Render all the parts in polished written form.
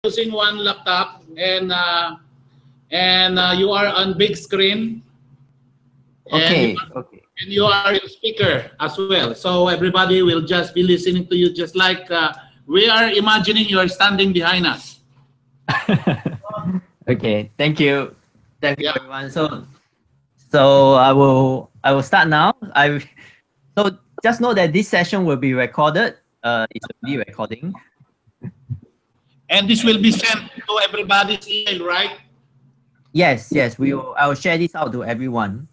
using one laptop and you are on big screen. Okay. And you are in speaker as well. So everybody will just be listening to you, just like we are imagining you are standing behind us. Okay. Thank you. Thank you, everyone. So I will start now. So just know that this session will be recorded. It's already recording. And this will be sent to everybody's email, right? Yes. I will share this out to everyone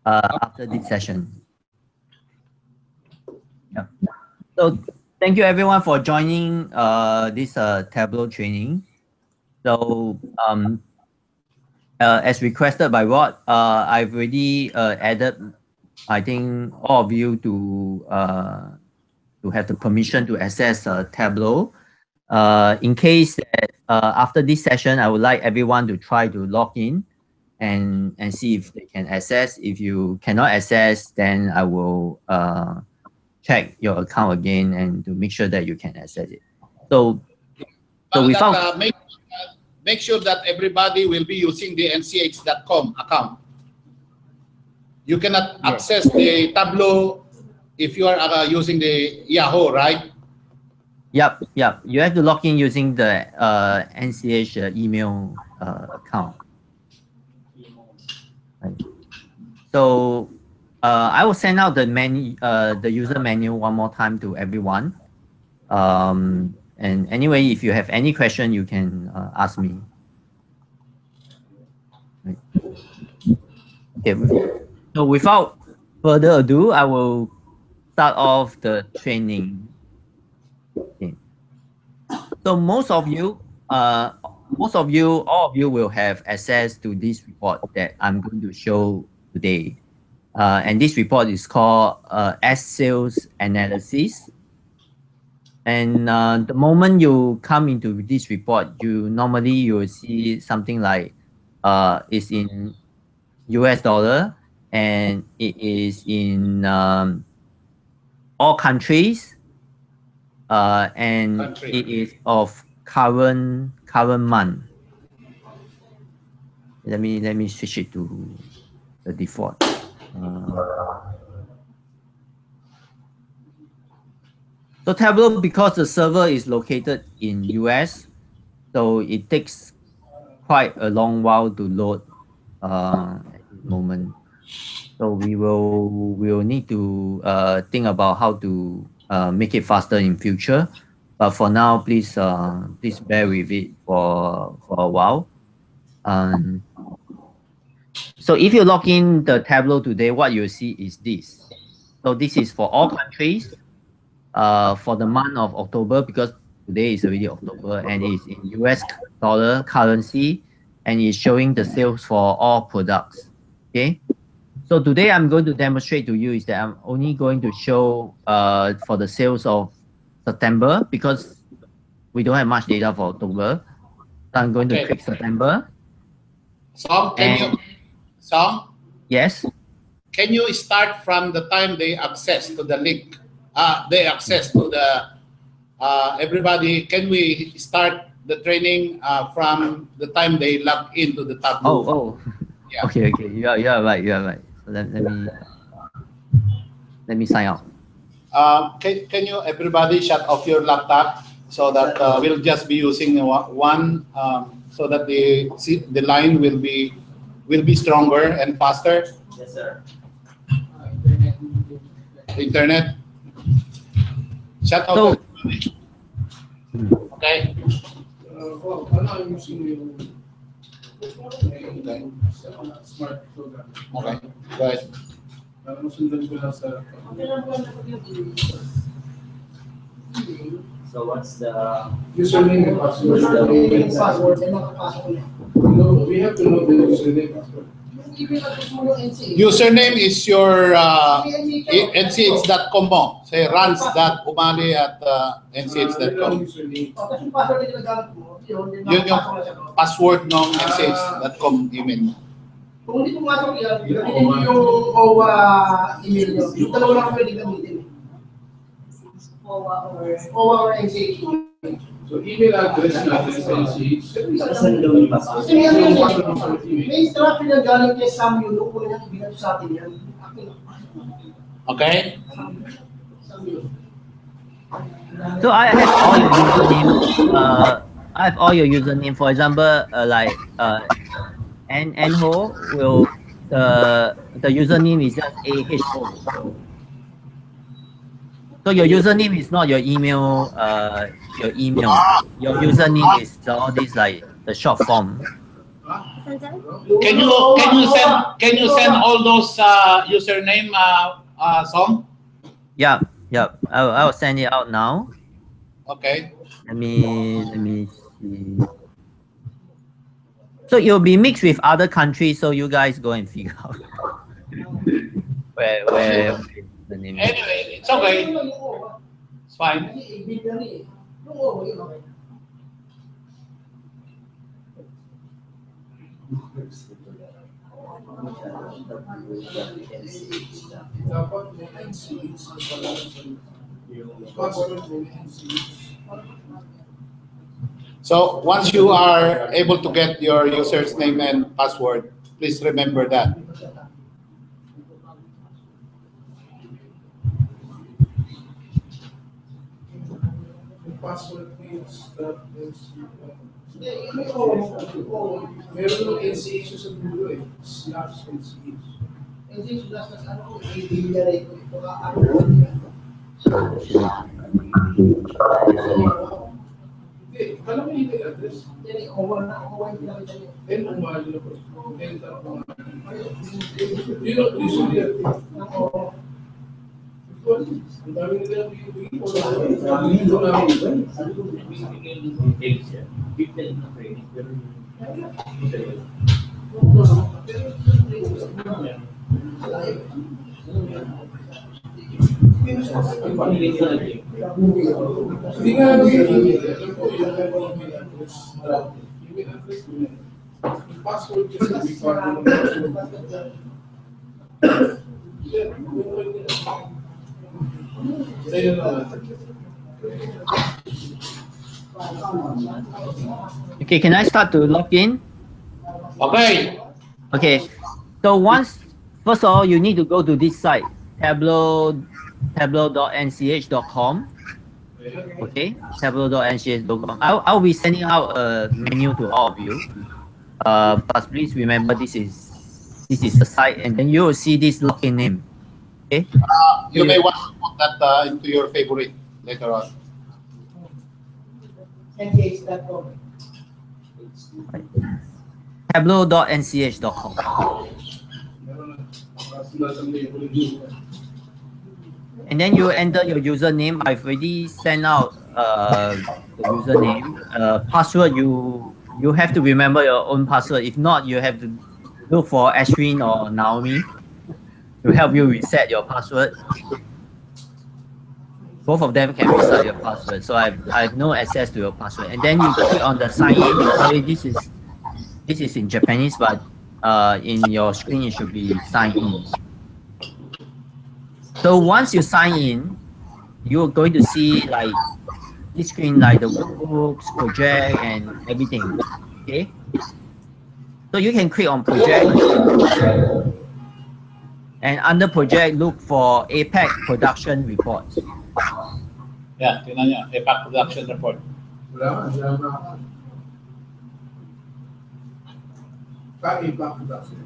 after this session. Yeah. So thank you everyone for joining this Tableau training. So as requested by Rod, I've already added, I think, all of you to have the permission to access Tableau. In case that after this session, I would like everyone to try to log in and see if they can access. If you cannot access, then I will check your account again and to make sure that you can access it. So without make sure that everybody will be using the nch.com account. You cannot access the Tableau if you are using the Yahoo, right? Yep. You have to log in using the NCH email account. Right. So I will send out the menu, the user menu one more time to everyone. And anyway, if you have any question, you can ask me. Right. Okay. So without further ado, I will start off the training. Okay. So all of you will have access to this report that I'm going to show today. And this report is called S-Sales Analysis. And the moment you come into this report, you will see something like it's in US dollar and it is in all countries and it is of current month. Let me switch it to the default. So Tableau, because the server is located in US, so it takes quite a long while to load at this moment. So we will need to think about how to make it faster in future. But for now, please bear with it for a while. So if you log in the Tableau today, what you see is this. So this is for all countries. For the month of October, because today is already October and it's in US dollar currency and it's showing the sales for all products. Okay. So today I'm going to demonstrate to you is that I'm only going to show for the sales of September because we don't have much data for October. So I'm going to click September. Yes. Can you start from the time they access to the link? They access to the everybody. Can we start the training from the time they log into the Tableau? Oh. Yeah. Okay. You are right. So let me sign out. Can you everybody shut off your laptop so that we'll just be using one so that the line will be stronger and faster? Yes, sir. Internet. Shut off. Okay. Okay. Go ahead. So what's the username and password? No, we have to know the username and password. Username is your nch.com mo. Say runs.umali@nch.com. Yun yung password ng nch.com email mo. Kung hindi pumasok yan, yung OWA email nyo. Yung dalawa lang pwede gamitin. OWA or NCH. So email address natin sa NCH. May instruction na galing kay Sam yun, kung nang ibigay sa atin yan. Okay? So I have all your username. I have all your username. For example, like Nho will the username is just AHO. So your username is not your email. Your email. Your username is all this like the short form. Can you send all those username Song? Yeah. I'll send it out now. Okay. Let me see. So it'll be mixed with other countries. So you guys go and figure out where the name is. Anyway, it's okay. It's fine. Dapat may NCH sa password may NCH. So once you are able to get your user's name and password, please remember that. The password is meron ng NCH sa dulo eh. Slash NCH. NCH plus ano, i-generate ko ito. Hindi, alam mo yung email address. Yan, over na pinakita niyo. Then, umali na po. Enter po. Yun ang usually ako. Ang dami nila yung hindi nga yung password kasi Okay, can I start to log in? Okay. Okay. So first of all, you need to go to this site, tableau.nch.com. Okay, tableau.nch.com. I'll be sending out a menu to all of you. But please remember this is the site, and then you will see this login name. Okay. You may want to put that into your favorite later on. NCH.com. Tableau.nch.com. And then you enter your username. I've already sent out the username. Password, you have to remember your own password. If not, you have to look for Ashwin or Naomi to help you reset your password. Both of them can reset your password. So I have no access to your password. And then you click on the sign in. Sorry, this is in Japanese, but in your screen it should be sign in. So once you sign in, you're going to see like this screen, like the workbooks, project, and everything. Okay. So you can click on project, and under project, look for APAC production reports. Yeah, tingnan niyo, APAC production report. Wala na. APAC production.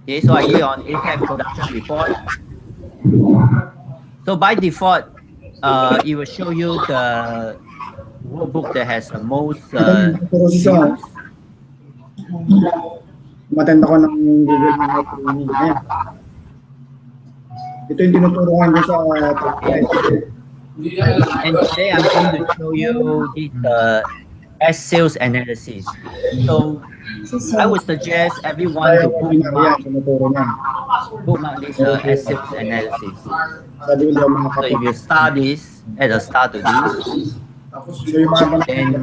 Okay, so I click on APAC production report. So by default, it will show you the workbook that has the most views. Matenda ko ng Google Meet training. Ito yung tinuturo ko din sa And today I'm going to show you this as sales analysis. So I would suggest everyone to bookmark this as sales analysis. So if you start this at the start of this, then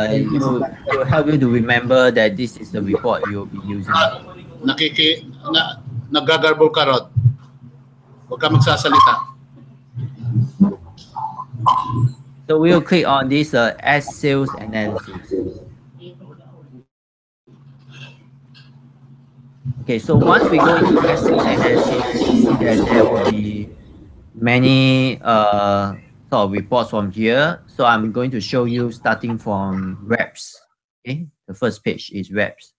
it will help you to remember that this is the report you will be using. Nagagarbol ka, Rod. Huwag ka magsasalita. So So we'll click on this as sales analysis. Okay, so once we go into as sales analysis, you see that there will be many sort of reports from here. So I'm going to show you starting from reps. Okay, the first page is reps.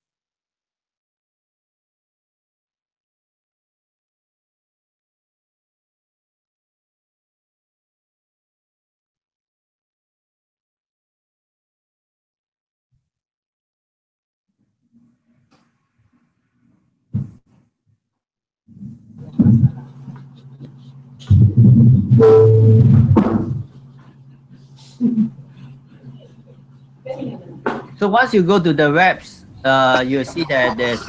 So once you go to the reps, you'll see that there's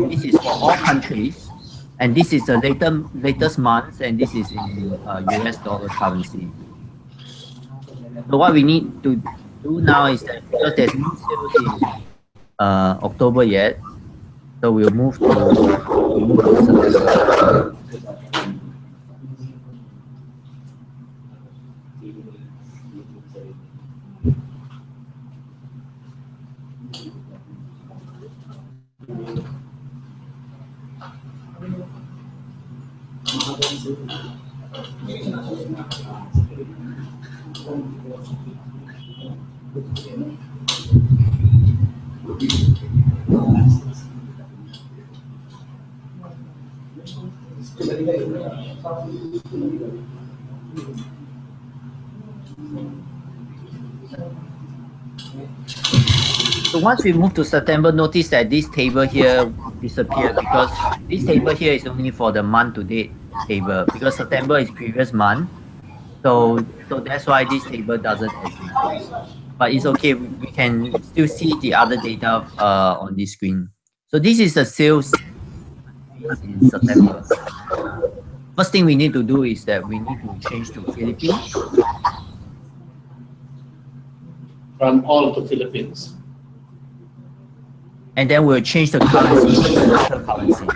this is for all countries, and this is the latest month, and this is in US dollar currency. So what we need to do now is that because there's no sales in October yet, so we'll move to September. So once we move to September, notice that this table here disappeared because this table here is only for the month to date table because September is previous month. So that's why this table doesn't exist. But it's okay, we can still see the other data on this screen. So this is the sales in September. First thing we need to do is that we need to change to Philippines. From all to Philippines. And then we'll change the currency to the local currency.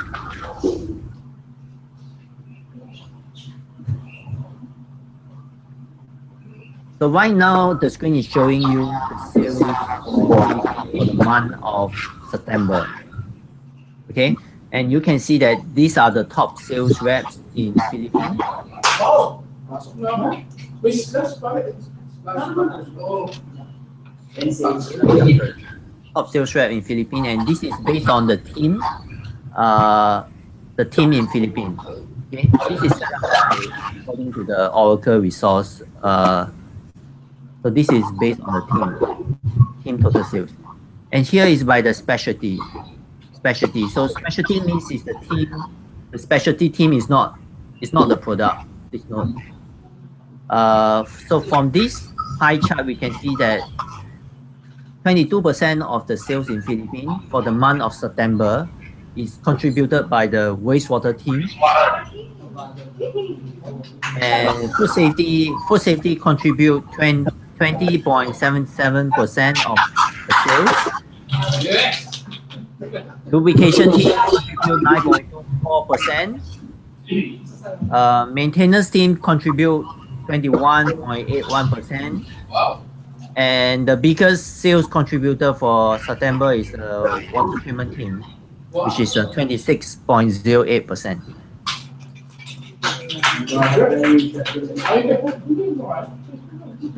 So right now, the screen is showing you the sales for the month of September. Okay, and you can see that these are the top sales reps in Philippines. Top sales rep in Philippines, and this is based on the team in Philippines. Okay, this is according to the Oracle resource. So this is based on the team total sales, and here is by the specialty. So specialty means is the team. The specialty team is not the product. It's not. So from this pie chart, we can see that 22% of the sales in Philippines for the month of September is contributed by the wastewater team. And food safety contribute 20.77% of the sales. Lubrication team contribute 9.4%. Maintenance team contribute 21.81%. Wow. And the biggest sales contributor for September is the water treatment team, which is 26.08%.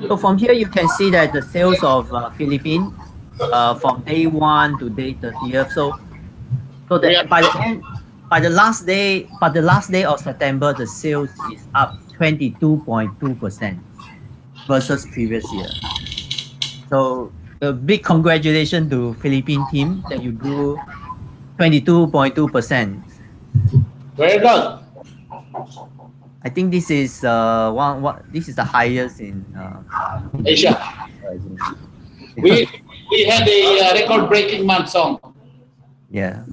So from here, you can see that the sales of Philippines from day 1 to day 30th. So that by the last day of September, the sales is up 22.2% versus previous year. So a big congratulations to Philippine team that you grew 22.2%. Very good. I think this is this is the highest in Asia. We had a record-breaking month song. Yeah.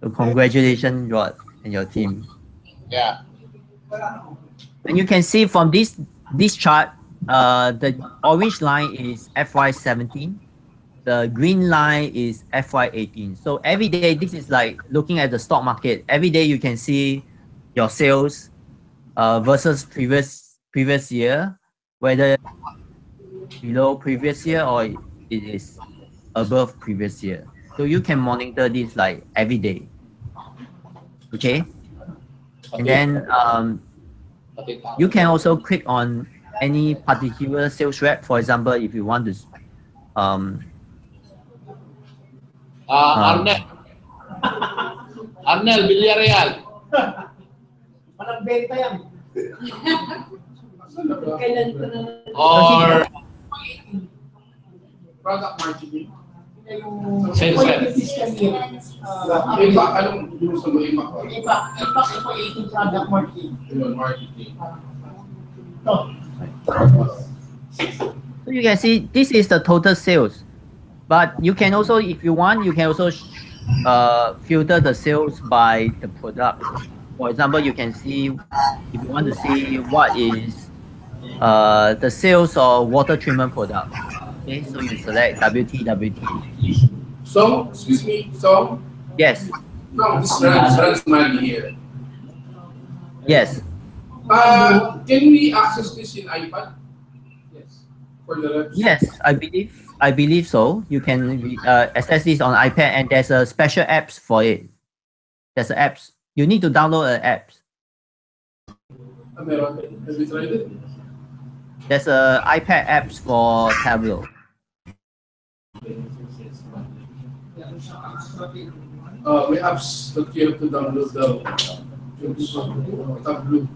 So congratulations, Rod, and your team. Yeah. And you can see from this chart, the orange line is FY17, the green line is FY18. So every day, this is like looking at the stock market. Every day you can see your sales versus previous year, whether below previous year or it is above previous year. So you can monitor this like every day. Okay. And then you can also click on any particular sales rep. For example, if you want to Arnel Villarreal. Walang benta yan. Or Product marketing. sales rep. Impact, anong gusto mo impact? Impact ito 18 product marketing. Yun, marketing. So you can see this is the total sales, but you can also, if you want, you can also filter the sales by the product. For example, you can see if you want to see what is the sales of water treatment product. Okay, so you select WT. So, excuse me, so? Yes. No, this runs money here. Yes. Can we access this in iPad? Yes. For the reps? Yes, I believe so. You can access this on iPad, and there's a special apps for it. There's apps. You need to download an apps. Have you tried it? There's a iPad apps for Tableau. We apps that you have to download the Tableau.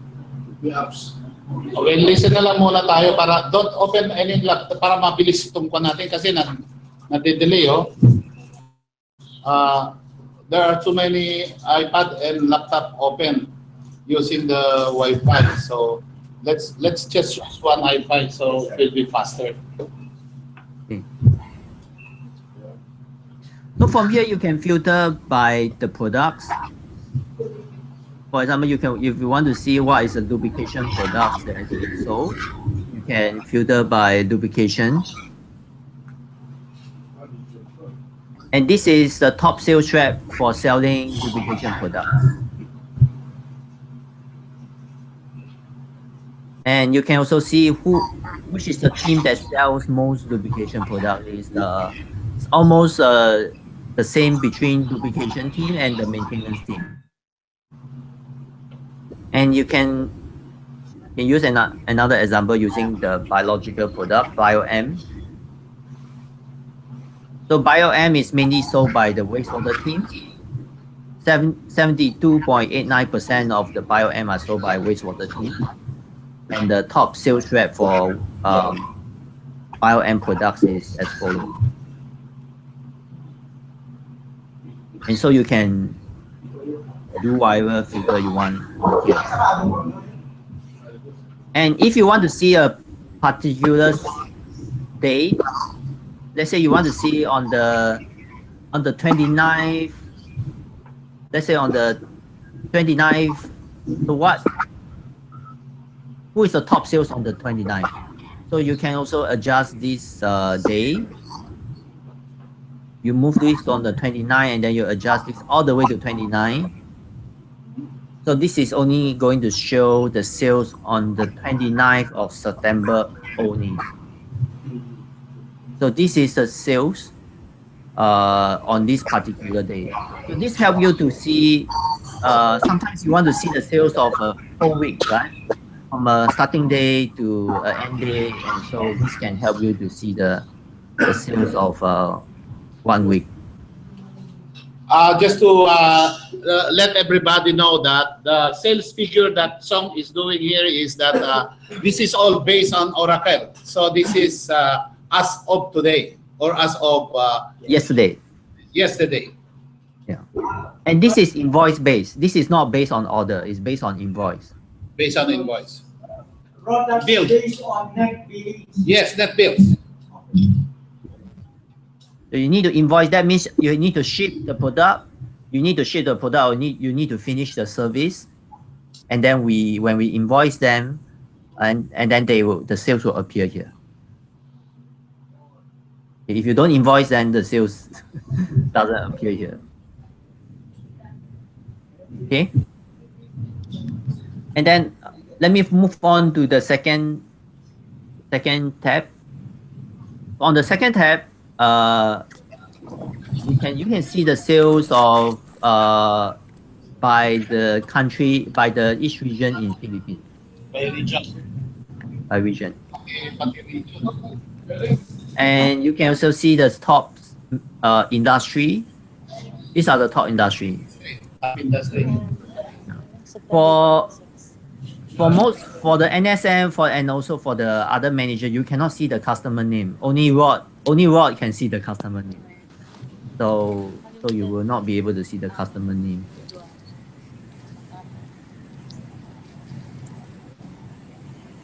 We apps. Okay, listen na lang muna tayo para don't open any laptop para mabilis itong kwa natin kasi nade-delay there are too many iPad and laptop open using the Wi-Fi. So let's just use one Wi-Fi so it will be faster. Okay. So from here you can filter by the products. For example, you can, if you want to see what is a lubrication product that is sold, you can filter by lubrication. And this is the top sales rep for selling lubrication products. And you can also see which is the team that sells most lubrication product. It's almost the same between lubrication team and the maintenance team. And you can use another example using the biological product, BioM. So BioM is mainly sold by the wastewater team. 72.89% of the BioM are sold by wastewater team. And the top sales rep for BioM products is as follows. And so you can do whatever filter you want here. And if you want to see a particular day, let's say you want to see on the 29th, let's say on the 29th, so who is the top sales on the 29th? So you can also adjust this day. You move this on the 29th and then you adjust this all the way to 29. So this is only going to show the sales on the 29th of September only. So this is the sales on this particular day. So this helps you to see, sometimes you want to see the sales of a whole week, right? From a starting day to an end day. And so this can help you to see the sales of 1 week. Just to let everybody know that the sales figure that Song is doing here is that this is all based on Oracle. So this is as of today or as of yesterday. Yesterday. Yeah. And this is invoice based. This is not based on order. It's based on invoice. Based on invoice. Product based on net bills. Yes, net bills. So you need to invoice. That means you need to ship the product. You need to ship the product. Or you need to finish the service, and then when we invoice them, and then the sales will appear here. If you don't invoice, then the sales doesn't appear here. Okay. And then let me move on to the second second tab. On the second tab, you can see the sales of by the country, by the each region in Philippines. By region. By region. Pati region. And you can also see the top industry. These are the top industry. Top industry. For the NSM and also for the other manager, you cannot see the customer name. Only Rod can see the customer name. So you will not be able to see the customer name.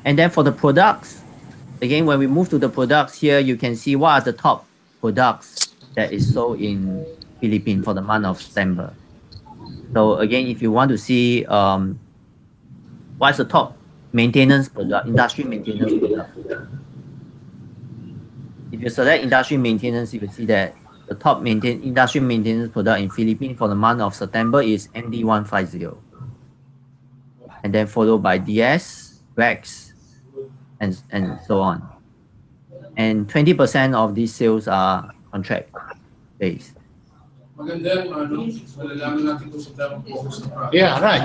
And then for the products, again, when we move to the products here, you can see what are the top products that is sold in Philippines for the month of September. So again, if you want to see what's the top maintenance product, industry maintenance product. If you select industry maintenance, you will see that the top industry maintenance product in Philippines for the month of September is MD150. And then followed by DS, REX, and so on. And 20% of these sales are contract based. Yeah, right.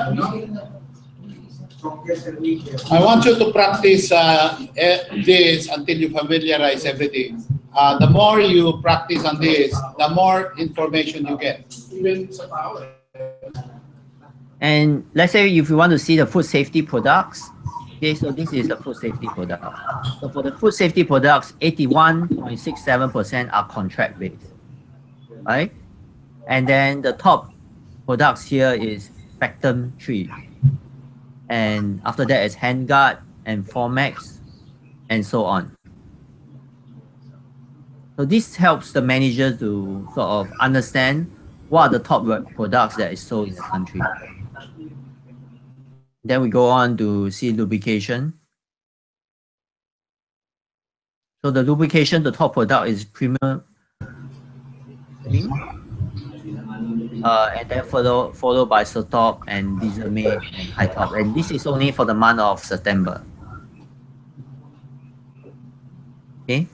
I want you to practice this until you familiarize everything. The more you practice on this, the more information you get. And let's say if you want to see the food safety products, okay, so this is the food safety product. So for the food safety products, 81.67% are contract based, right? And then the top products here is Spectrum 3. And after that is Handguard and Formex and so on. So this helps the manager to sort of understand what are the top products that is sold in the country. Then we go on to see lubrication. So the lubrication, the top product is premium. And then followed by Stop and Diesel May and High Top. And this is only for the month of September. Okay.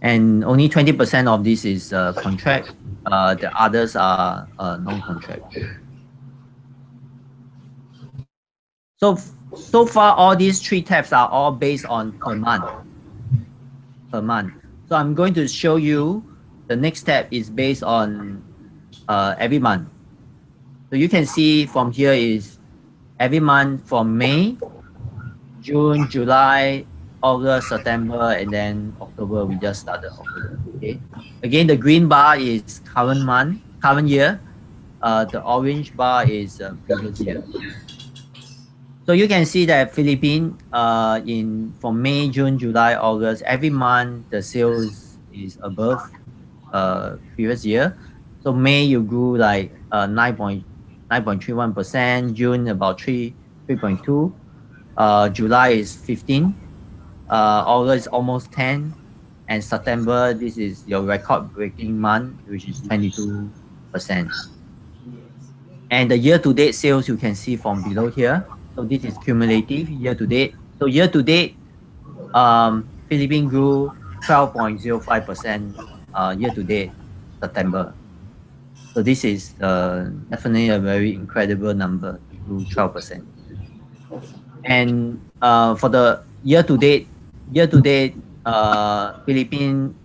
And only 20% of this is contract. The others are non-contract. So far, all these three tabs are all based on per month. Per month. So I'm going to show you the next tab is based on every month. So you can see from here is every month from May, June, July, August, September, and then October. We just started October. Okay. Again, the green bar is current month, current year. The orange bar is previous year. So you can see that Philippines from May, June, July, August, every month the sales is above previous year. So May you grew like 9.31%, June about 3.2, July is 15, August almost 10, and September this is your record-breaking month, which is 22%. And the year-to-date sales you can see from below here. So this is cumulative year-to-date. So year-to-date, Philippines grew 12.05% year-to-date September. So this is definitely a very incredible number, grew 12%. And for the year-to-date, Philippines,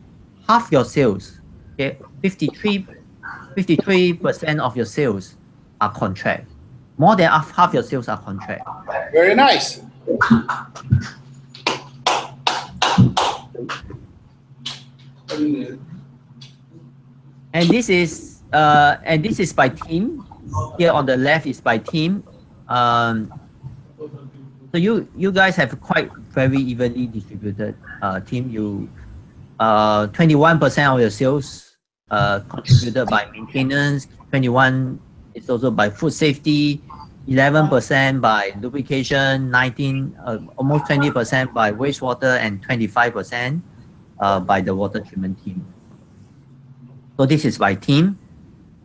half your sales, okay, 53% of your sales are contract. More than half your sales are contract. Very nice. And this is by team. Here on the left is by team. So you guys have quite very evenly distributed team. 21% of your sales contributed by maintenance. 21 is also by food safety. 11% by lubrication. Almost 20% by wastewater, and 25% by the water treatment team. So this is by team,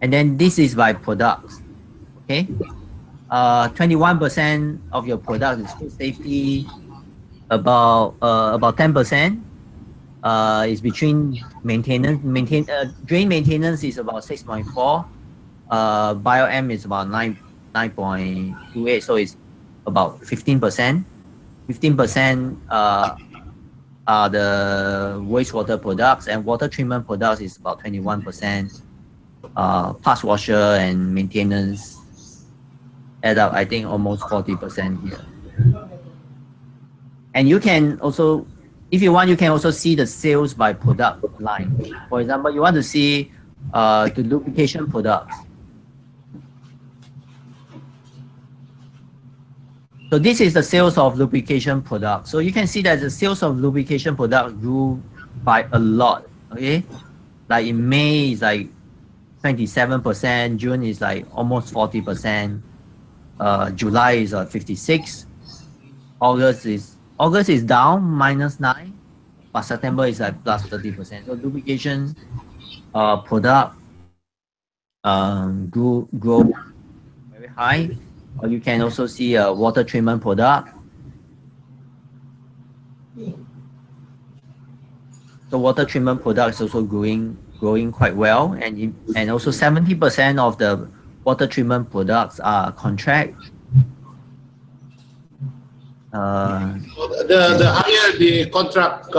and then this is by products. Okay, 21% of your product is food safety, about 10%. Is between maintenance. Drain maintenance is about 6.4. Bio-M is about 9.28. So it's about 15%. 15% are the wastewater products, and water treatment products is about 21%. Parts washer and maintenance add up, I think, almost 40% here. And you can also, if you want, you can also see the sales by product line. For example, you want to see the lubrication products. So this is the sales of lubrication products. So you can see that the sales of lubrication products grew by a lot. Okay, like in May is like 27%, June is like almost 40%, July is 56%, August is down -9%, but September is like plus 30%. So lubrication product grow very high. Or you can also see a water treatment product. So water treatment products also growing quite well, and also 70% of the water treatment products are contract. The higher the contract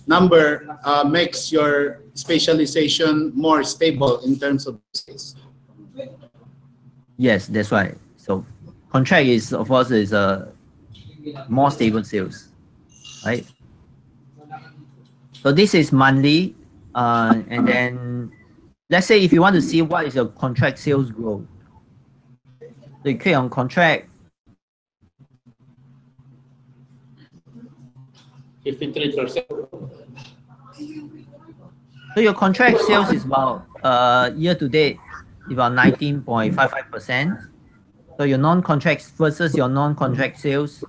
number makes your specialization more stable in terms of sales. Yes, that's right. So contract is, of course, is a more stable sales, right? So this is monthly, and then let's say if you want to see what is your contract sales growth, so you click on contract. 53%. So your contract sales is about year to date about 19.55%. So your non-contract versus your non-contract sales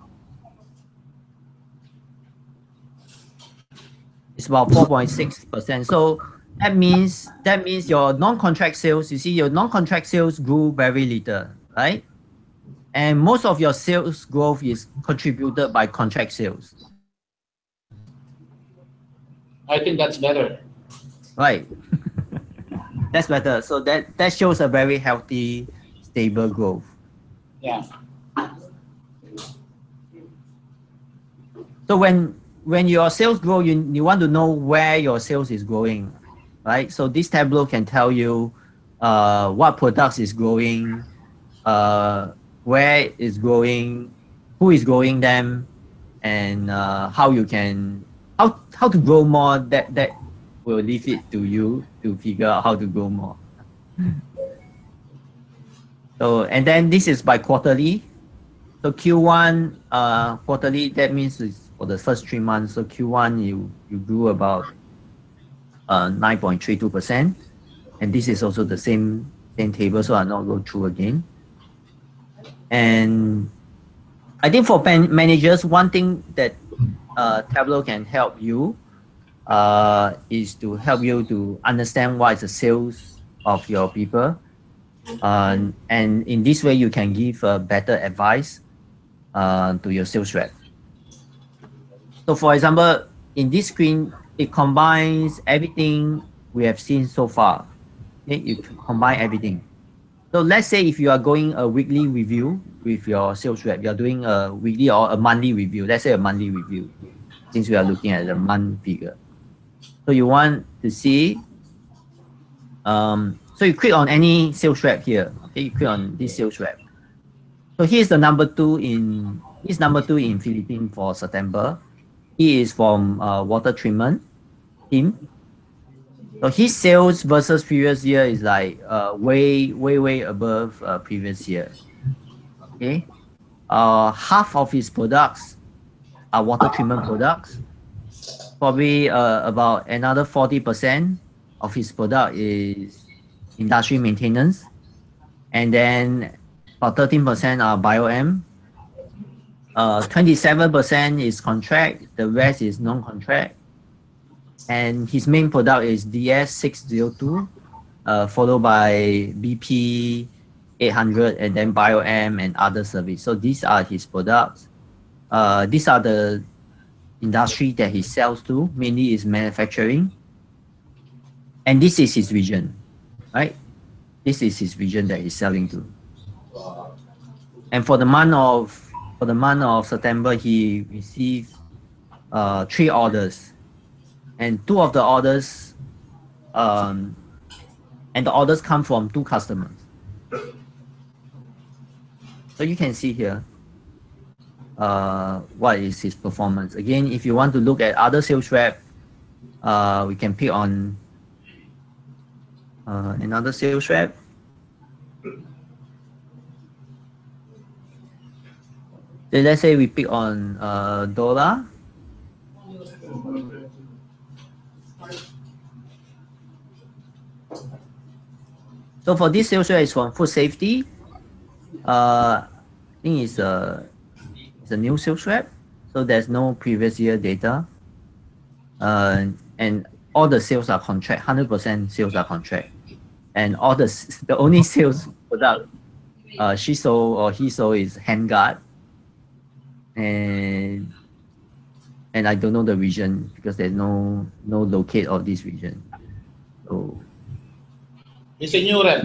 is about 4.6%. So that means your non-contract sales, you see your non-contract sales grew very little, right? And most of your sales growth is contributed by contract sales. I think that's better. Right. That's better. So that shows a very healthy, stable growth. Yeah. So when your sales grow, you want to know where your sales is growing, right? So this Tableau can tell you what products is growing, where is growing, who is growing them, and how you can how to grow more. That will leave it to you to figure out how to grow more. So, and then this is by quarterly. So Q1 quarterly, that means it's for the first 3 months. So Q1 you grew about 9.32%, and this is also the same table, so I'll not go through again. And I think for managers, one thing that Tableau can help you is to help you to understand what is the sales of your people. And in this way, you can give better advice to your sales rep. So for example, in this screen, it combines everything we have seen so far. Okay? You combine everything. So let's say if you are going a weekly review with your sales rep, you're doing a weekly or a monthly review. Let's say a monthly review, since we are looking at the month figure. So you want to see, so you click on any sales rep here. Okay, you click on this sales rep. So here's the number 2 in Philippines for September. He is from water treatment team. So his sales versus previous year is like way above previous year. Okay, half of his products are water treatment products. Probably about another 40% of his product is industry maintenance, and then about 13% are Bio-M. 27% is contract. The rest is non-contract. And his main product is DS602, followed by BP 800, and then Bio-M and other service. So these are his products. these are the industry that he sells to, mainly is manufacturing. And this is his region, right? This is his region that he's selling to. And for the month of September, he received 3 orders, and 2 of the orders, and the orders come from 2 customers. So you can see here what is his performance. Again, if you want to look at other sales rep, we can pick on another sales rep. Then let's say we pick on Dora. So for this sales rep is from food safety. I think it's a new sales rep, so there's no previous year data. And all the sales are contract, 100% sales are contract. And all the only sales product she sold or he sold is handguard. And I don't know the region because there's no locate of this region. So It's a new rep.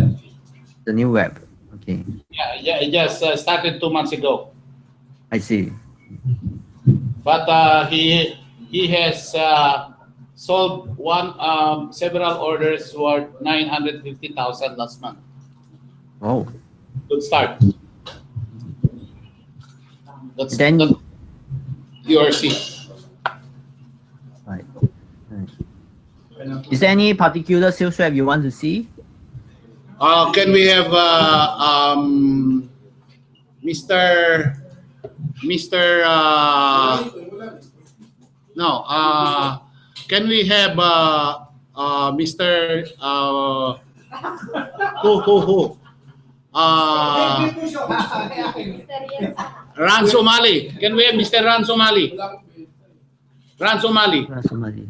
the new web. Okay. Yeah, it just started 2 months ago. I see. But he has sold several orders worth 950,000 last month. Oh. Good start. That's Then URC. right. Is there any particular sales rep you want to see? Can we have Mr. No. Can we have Mr. Who? Ran Somali. Can we have Mr. Ran Somali? Ran Somali. Somebody.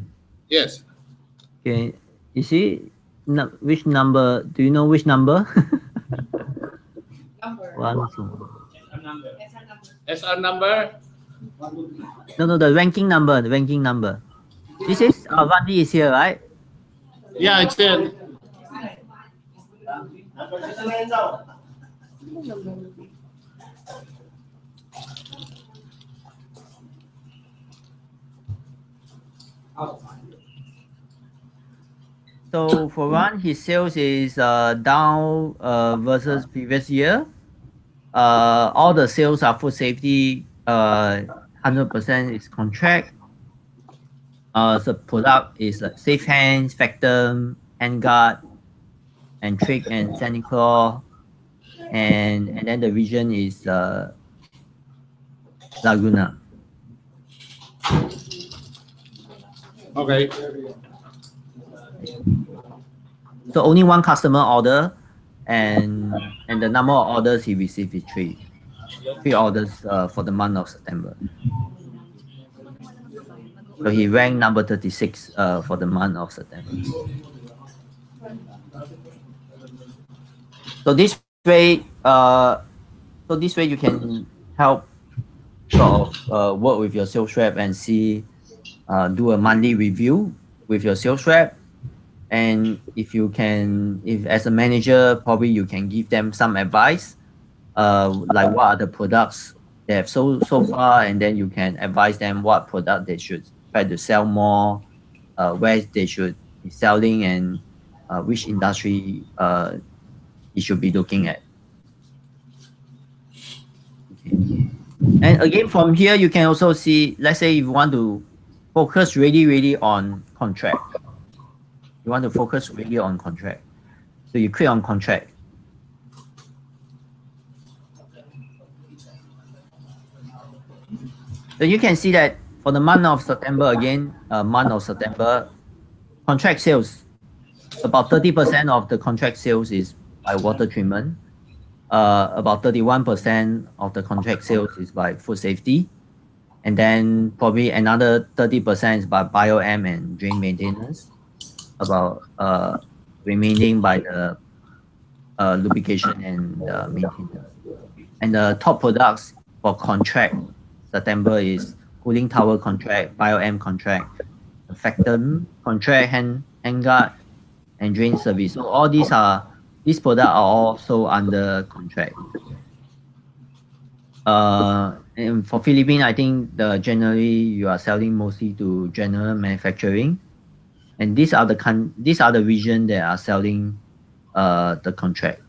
Yes. Okay. You see, which number? Do you know which number? Number. 1, 2. SR number. No, the ranking number. The ranking number. This is Randy is here, right? Yeah, it's there. So for one, his sales is down versus previous year. All the sales are food safety. 100% is contract. The product is safe hands, Factum, handguard, and trick and Santa Claus, and then the region is Laguna. Okay. So only 1 customer order, and the number of orders he received is 3 orders for the month of September. So he ranked number 36 for the month of September. So this way, you can help sort of work with your sales rep and see, do a monthly review with your sales rep. And if as a manager, probably you can give them some advice, like what are the products they have sold so far, and then you can advise them what product they should try to sell more, where they should be selling, and which industry you should be looking at. Okay. And again, from here, you can also see, let's say if you want to focus really on contract. You want to focus really on contract. So you click on contract. So you can see that for the month of September, again, contract sales, about 30% of the contract sales is by water treatment. About 31% of the contract sales is by food safety. And then probably another 30% is by bio-M and drain maintenance. About remaining by the lubrication and maintenance. And the top products for contract September is cooling tower contract, BioM contract, Factum contract, handguard, and drain service. So all these products are also under contract. And for Philippines, I think generally you are selling mostly to general manufacturing, and these are the region that are selling the contract,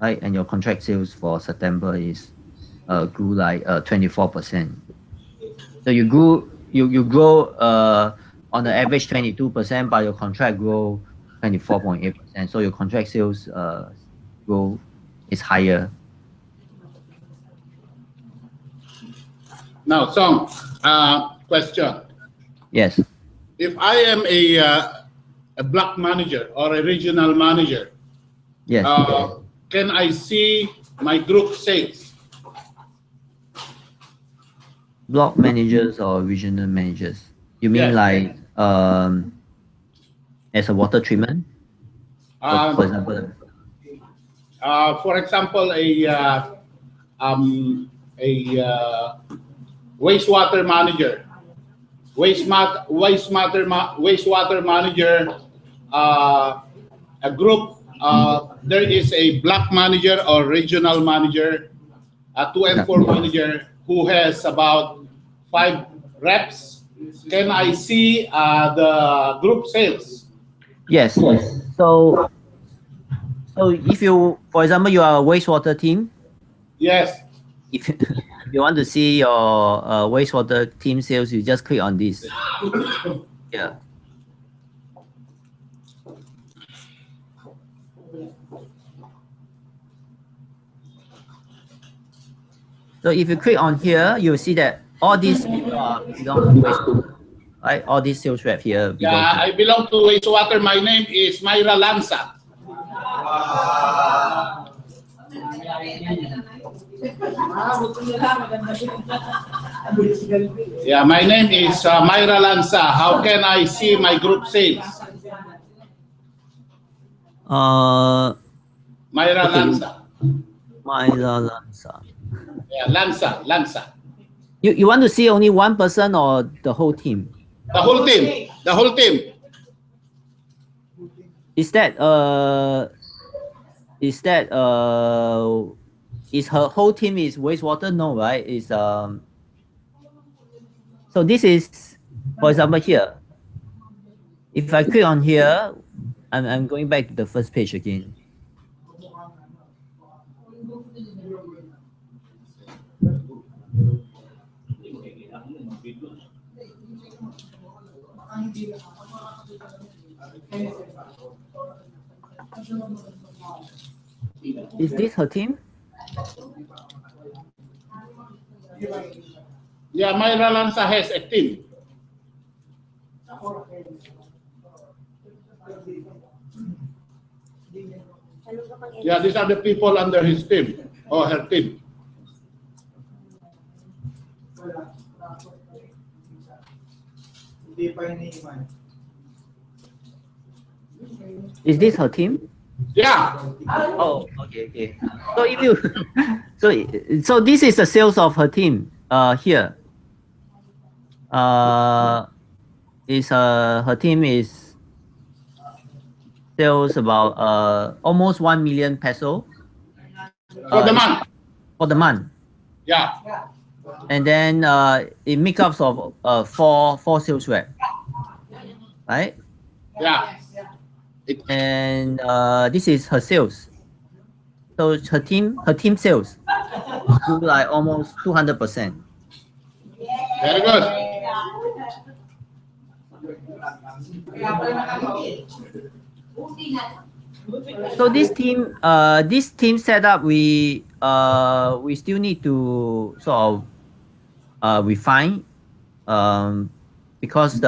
right? And your contract sales for September is grew like 24%. So you grow on the average 22%, but your contract grow 24.8%. So your contract sales grow is higher. Now, Song, question. Yes. If I am a block manager or a regional manager, Yes. can I see my group sales? Block managers or regional managers? You mean Yes. like as a water treatment? For example. For example, wastewater manager, wastewater manager, a group. There is a block manager or regional manager, a 2 and 4 manager who has about 5 reps. Can I see the group sales? Yes. So if you, for example, you are a wastewater team. Yes. If you want to see your wastewater team sales, you just click on this. Yeah. So if you click on here, you'll see that all these people belong to wastewater, right? All these sales rep here. Yeah, I belong to wastewater. My name is Myra Lanza. Yeah, my name is Myra Lanza. How can I see my group sales? Myra Lanza. Myra Lanza. Yeah, Lanza. You want to see only one person or the whole team? The whole team. The whole team. Is her whole team is wastewater? No, right? So this is, for example, here. If I click on here, I'm going back to the first page again. Is this her team? Yeah, Myra Lanza has a team. Yeah, these are the people under his team or her team. Is this her team? Yeah. Oh, okay. So if you, so this is the sales of her team. Here. Is her team is sales about almost 1 million peso For the month. For the month. Yeah. And then it makes up of four sales rep, right? Yeah. And this is her sales. So her team sales grew like almost 200%. Very good. So this team setup, we still need to sort of refine, because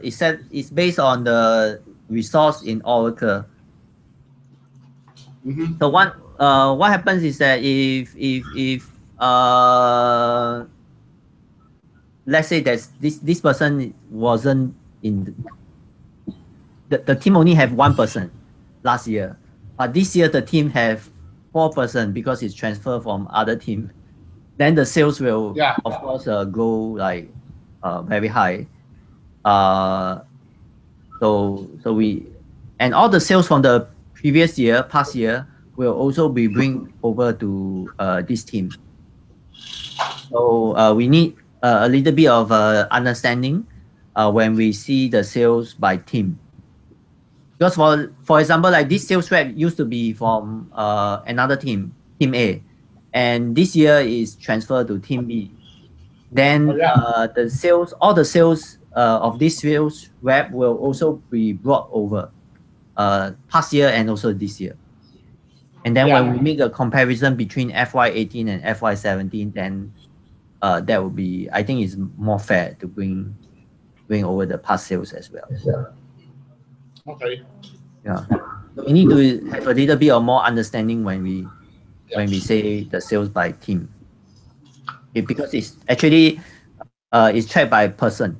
it's based on the resource in Oracle. Mm-hmm. So what happens is that if let's say that this person wasn't in the team only have 1 person last year, but this year the team have 4 person because it's transferred from other team, then the sales will, Yeah. of course, go like very high. So we, and all the sales from the previous year, past year, will also be bring over to this team. So we need a little bit of understanding when we see the sales by team. Because for example, like this sales rep used to be from another team, team A, and this year is transferred to team B. Then the sales, all the sales of this sales rep will also be brought over past year and also this year. And then when we make a comparison between FY18 and FY17, then that would be, I think, is more fair to bring over the past sales as well. Okay. Yeah, we need to have a little bit of more understanding when we say the sales by team, because it's actually it's tracked by person.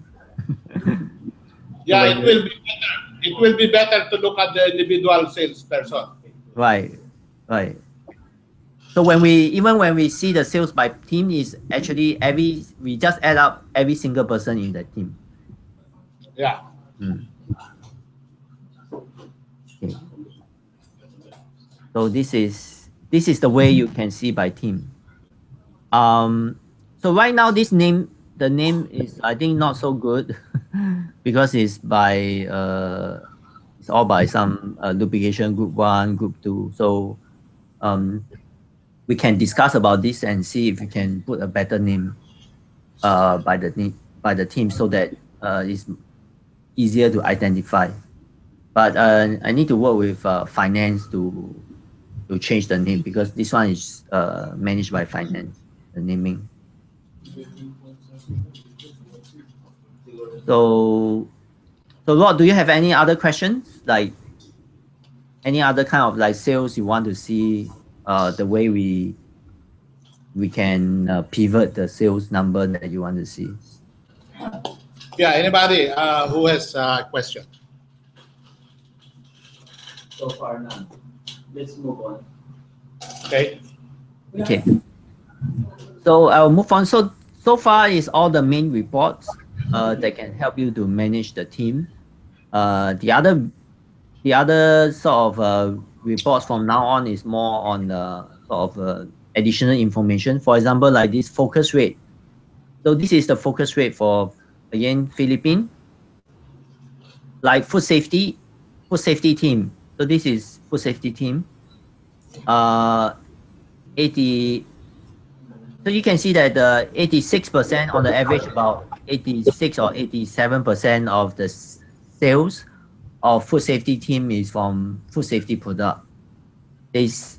Yeah, it will be better. It will be better to look at the individual salesperson. Right, right. So when we see the sales by team, is actually we just add up every single person in the team. Yeah. Okay. So this is the way you can see by team. So right now the name is, I think, not so good because it's by it's all by some lubrication group 1, group 2. So we can discuss about this and see if we can put a better name by the team, so that it's easier to identify. But I need to work with finance to change the name, because this one is managed by finance, the naming. So Rod, do you have any other questions, like any other kind of like sales you want to see, the way we can pivot the sales number that you want to see? Yeah, anybody who has a question? So far, none. Let's move on. Okay. Okay. So I'll move on. So far is all the main reports that can help you to manage the team. The other sort of reports from now on is more on the sort of additional information. For example, like this focus rate. So this is the focus rate for, again, Philippines. Like food safety team. So this is food safety team. 80. So you can see that 86% on the average, about 86 or 87% of the sales of food safety team is from food safety product. This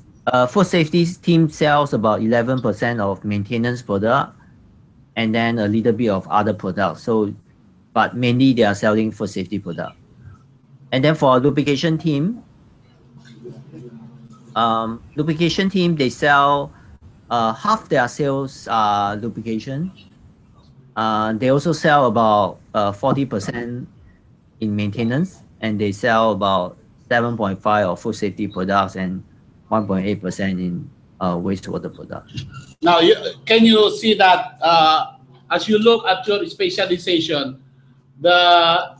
food safety team sells about 11% of maintenance product, and then a little bit of other products. So, but mainly they are selling food safety product. And then for lubrication team, they sell half their sales lubrication. They also sell about 40% in maintenance, and they sell about 7.5% of food safety products and 1.8% in wastewater products. Now, can you see that as you look at your specialization, the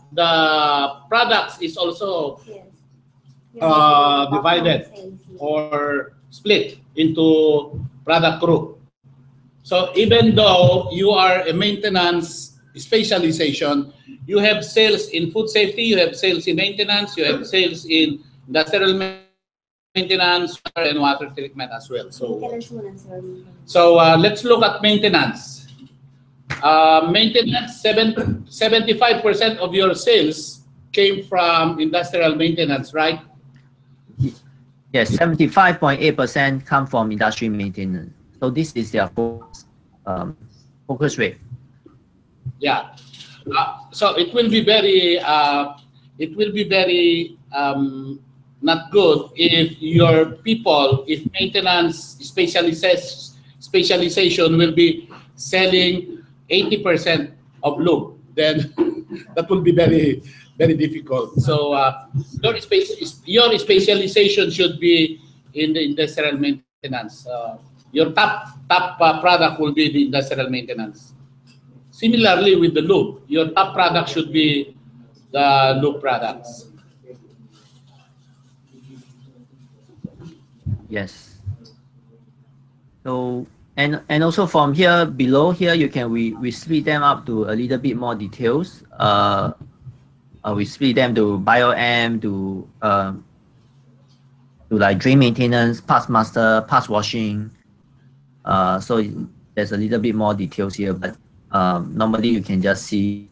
products is also divided or split into product group. So even though you are a maintenance specialization, you have sales in food safety, you have sales in maintenance, you have sales in industrial maintenance and water treatment as well. So let's look at maintenance. Maintenance, 75% of your sales came from industrial maintenance, right? Yes, 75.8% come from industry maintenance. So this is their focus rate. Yeah. So it will be very not good if your people, if maintenance specialization will be selling 80% of lube, then that will be very, very difficult. So your specialization should be in the industrial maintenance. your top product will be the industrial maintenance. Similarly with the lube, your top product should be the lube products. Yes. So and also from here below here, you can we split them up to a little bit more details. We split them to BioM, to like drain maintenance, parts master, parts washing. So there's a little bit more details here, but normally you can just see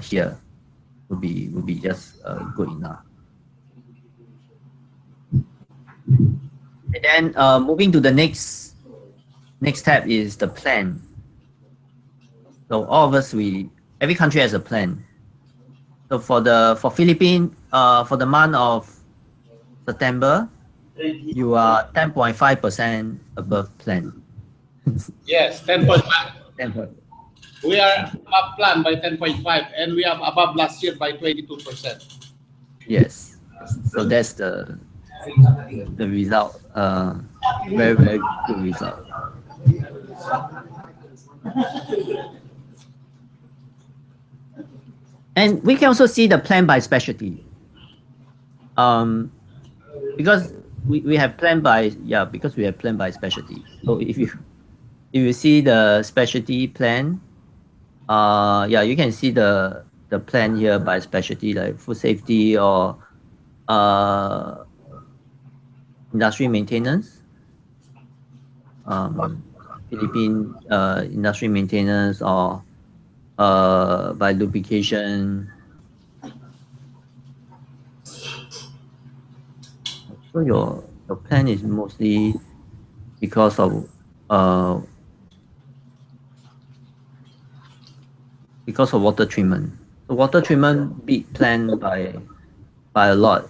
here would be just good enough. And then moving to the next step is the plan. So all of us, every country has a plan. So for Philippines, for the month of September, you are 10.5% above plan. Yes, 10.5. We are above plan by 10.5, and we are above last year by 22%. Yes. So that's the result. Very, very good result. And we can also see the plan by specialty. Because we have plan by specialty. So if you see the specialty plan, you can see the plan here by specialty, like food safety or industry maintenance, Philippine industry maintenance, or by lubrication. So your plan is mostly because of water treatment. So water treatment beat plan by a lot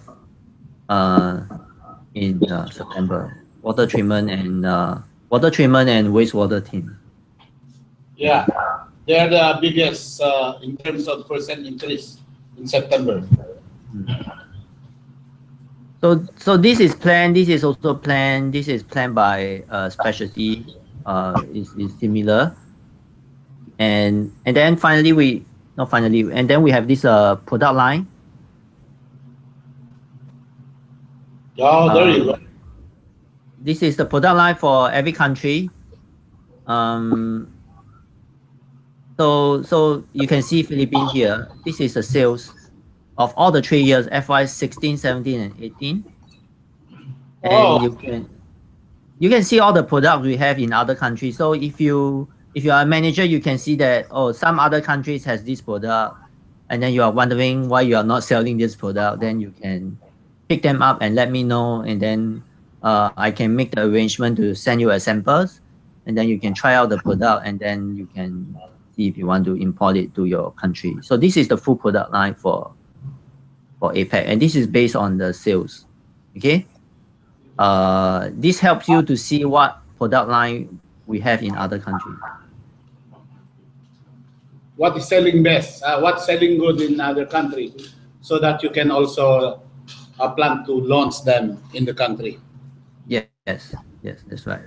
in September. Water treatment and wastewater team. Yeah, they're the biggest in terms of percent increase in September. So this is planned. This is also planned. This is planned by specialty. Is similar. And then finally we have this product line. Oh, there you go. This is the product line for every country. So you can see Philippines here. This is the sales of all the 3 years, FY 16, 17, and 18. And you can see all the products we have in other countries. So if you are a manager, you can see that some other countries has this product, and then you are wondering why you are not selling this product. Then you can pick them up and let me know, and then I can make the arrangement to send you a samples, and then you can try out the product, and then you can see if you want to import it to your country. So this is the full product line for APAC, and this is based on the sales. Okay. This helps you to see what product line we have in other countries. What is selling best? What's selling good in other countries, so that you can also plan to launch them in the country. Yes, that's right.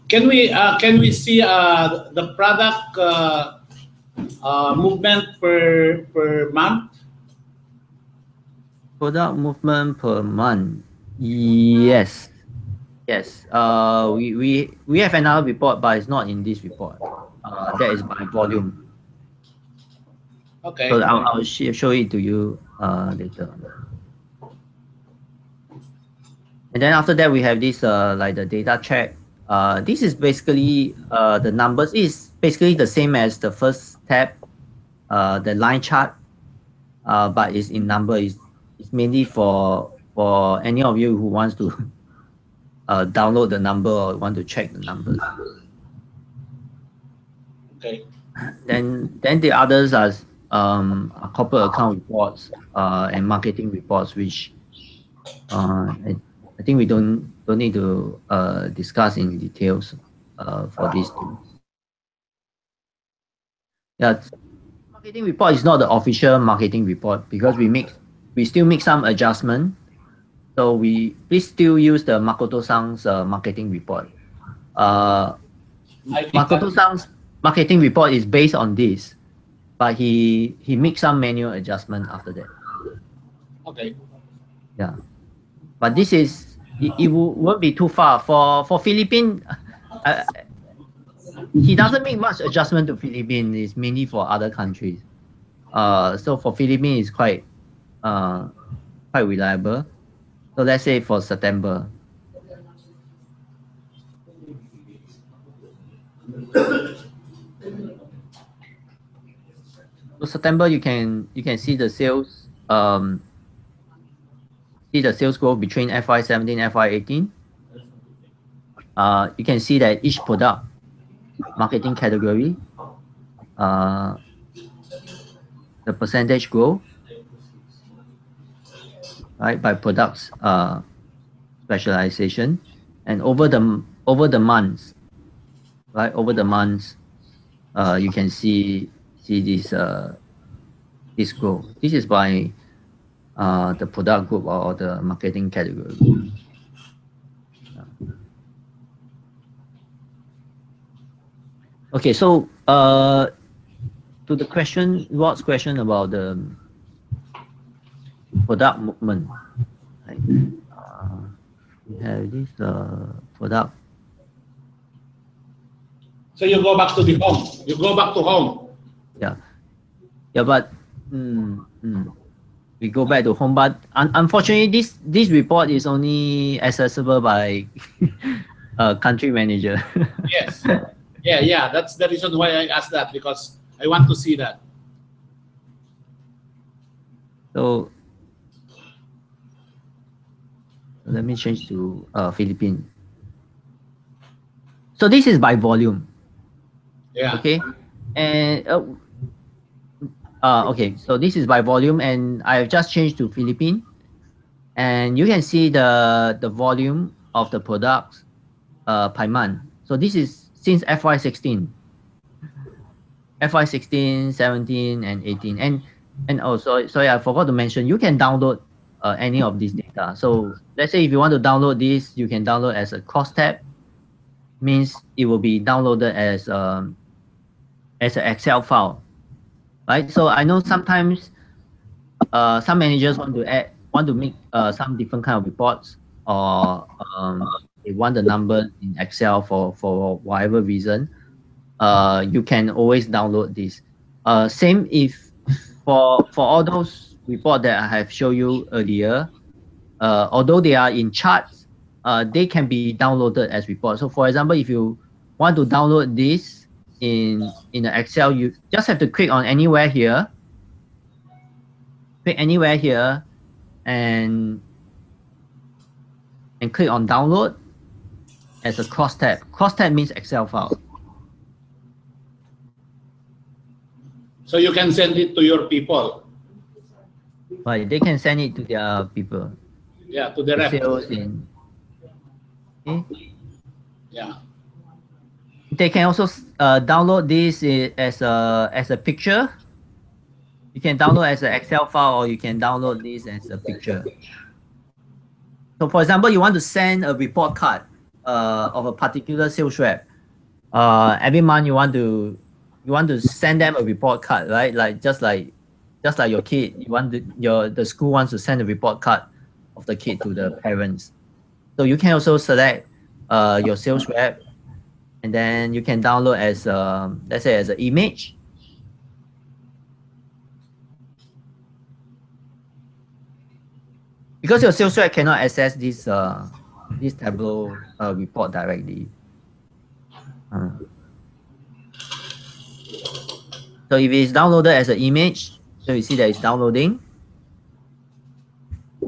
Can we see the product movement per month? Product movement per month. Yes. We have another report, but it's not in this report. That is by volume. Okay. So I'll show it to you later. And then after that, we have this like the data check. This is basically the numbers is basically the same as the first tab, the line chart, but it's in number. It's mainly for any of you who wants to download the number or want to check the numbers. Okay. Then the others are corporate account reports and marketing reports, which I think we don't need to discuss in details for these two. Yeah, marketing report is not the official marketing report because we still make some adjustment So we please still use the Makoto-san's marketing report. I think Makoto-san's marketing report is based on this, but he makes some manual adjustment after that. okay. Yeah, but this is it won't be too far for Philippines. He doesn't make much adjustment to Philippines. It's mainly for other countries. So for Philippines, it's quite reliable. So let's say for September. So September, you can see the sales growth between FY17 FY18. You can see that each product marketing category, the percentage growth, right, by products specialization, and over the months, right, you can see this growth. This is by the product group or the marketing category. Okay, so to the question, Rod's question about the product movement, right? We have this product. So you go back to the home. You go back to home. Yeah, but we go back to home. But unfortunately, this report is only accessible by country manager. Yes. Yeah. That's the reason why I asked that, because I want to see that. So let me change to Philippines. So this is by volume. Yeah. Okay, and okay, so this is by volume, and I've just changed to Philippines, and you can see the volume of the products per month. So this is since FY16, 17, and 18, and also sorry, I forgot to mention, you can download any of this data. So let's say if you want to download this, you can download as a cross tab. Means it will be downloaded as an Excel file, right? So I know sometimes some managers want to make some different kind of reports, or they want the number in Excel for whatever reason. You can always download this. Same if for all those reports that I have shown you earlier, although they are in charts, they can be downloaded as reports. So for example, if you want to download this in the Excel, you just have to click on anywhere here. Click anywhere here and click on download as a cross tab. Cross tab means Excel file. So you can send it to your people. Right, they can send it to their people. Yeah, to the rep. Sales in. Okay. Yeah. They can also download this as a picture. You can download as an Excel file, or you can download this as a picture. So for example, you want to send a report card of a particular sales rep. Every month you want to send them a report card, right? Like just like your kid, the school wants to send a report card of the kid to the parents. So you can also select your sales rep, and then you can download as let's say as an image. Because your sales rep cannot access this Tableau report directly. So if it's downloaded as an image, so you see that it's downloading.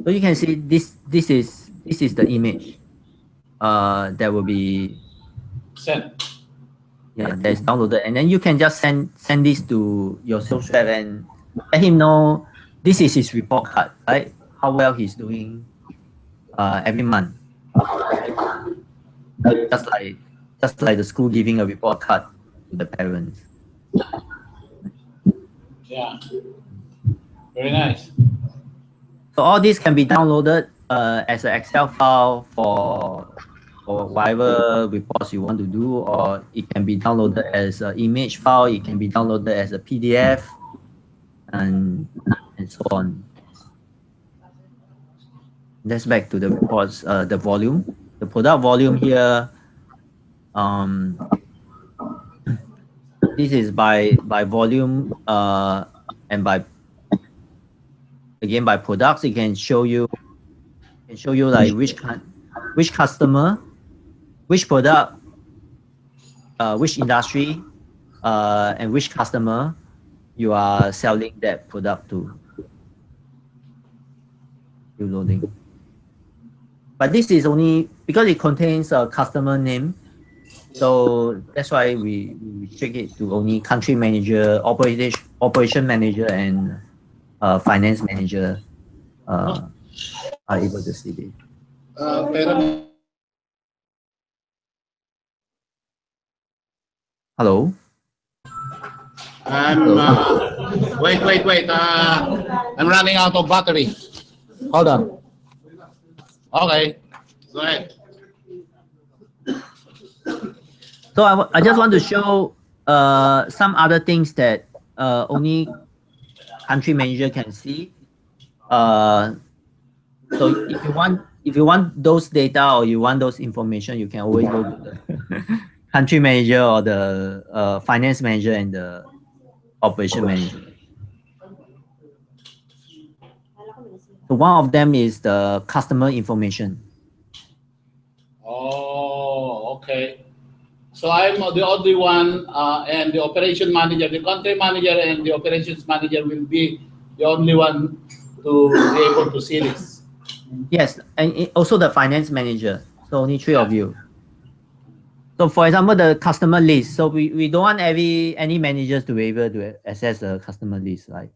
So you can see this is the image that will be Send. Yeah, that's downloaded, and then you can just send this to your sales rep and let him know this is his report card, right? How well he's doing every month. Just like the school giving a report card to the parents. Yeah. Very nice. So all this can be downloaded as an Excel file for whatever reports you want to do, or it can be downloaded as an image file, it can be downloaded as a PDF, and so on. Let's back to the reports, the volume. The product volume here, this is by volume and by products. It can show you like which customer, which product, which industry, and which customer you are selling that product to. Still loading. But this is only because it contains a customer name, so that's why we restrict it to only country manager, operation manager, and finance manager are able to see it. Hello. Wait. I'm running out of battery. Hold on. Okay, go ahead. So I just want to show some other things that only country manager can see. So if you want those data or you want those information, you can always go to the country manager or the finance manager and the operation manager. So one of them is the customer information. Oh, okay. So I'm the only one, and the operation manager, the country manager, and the operations manager will be the only one to be able to see this. Yes, and also the finance manager. So only 3 of you. So for example, the customer list. So we don't want any managers to be able to access the customer list, right?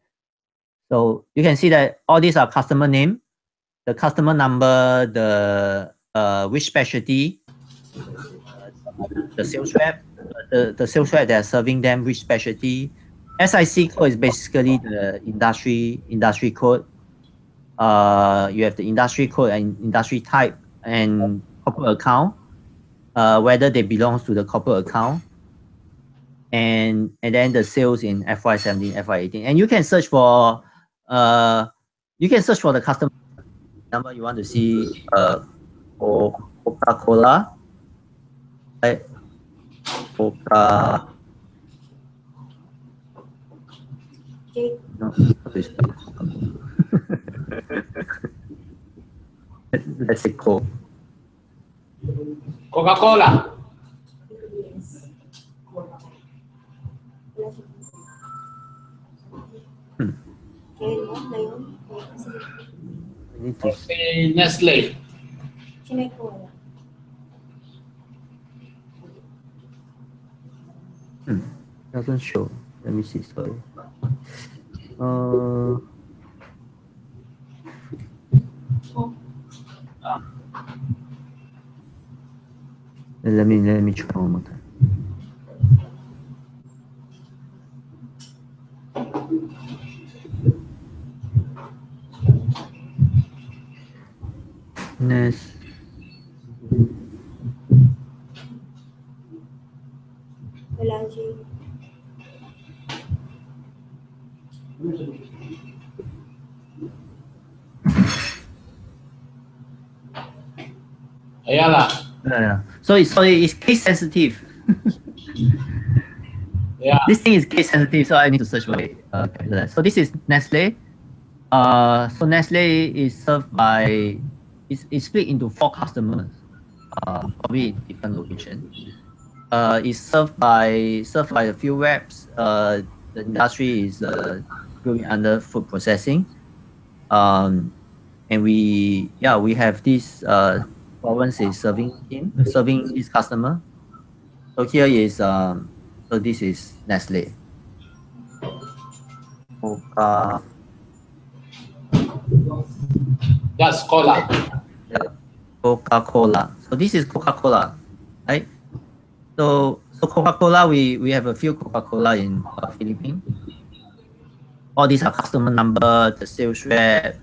So you can see that all these are customer name, the customer number, the which specialty, the sales rep, the sales rep that are serving them, which specialty. SIC code is basically the industry code. You have the industry code and industry type and corporate account, whether they belong to the corporate account, and then the sales in FY17, FY18, and you can search for the customer number you want to see. Coca-Cola, right? Coca. No, let's say Coke. Coca-Cola. Okay, Nestle. Doesn't show. Let me see. Sorry. Let me try one more time. Next. Ayala. Yeah. So it's case sensitive. Yeah. This thing is case sensitive, so I need to search for it. So this is Nestle. So Nestle is served by, it's split into 4 customers, probably in different locations. It's served by a few reps. The industry is going under food processing. And we have this province is serving his customer. So here is so this is Nestle. That's cola. Yeah. Coca-Cola. So this is Coca-Cola, right? So Coca-Cola, we have a few Coca-Cola in Philippines. All these are customer number, the sales rep,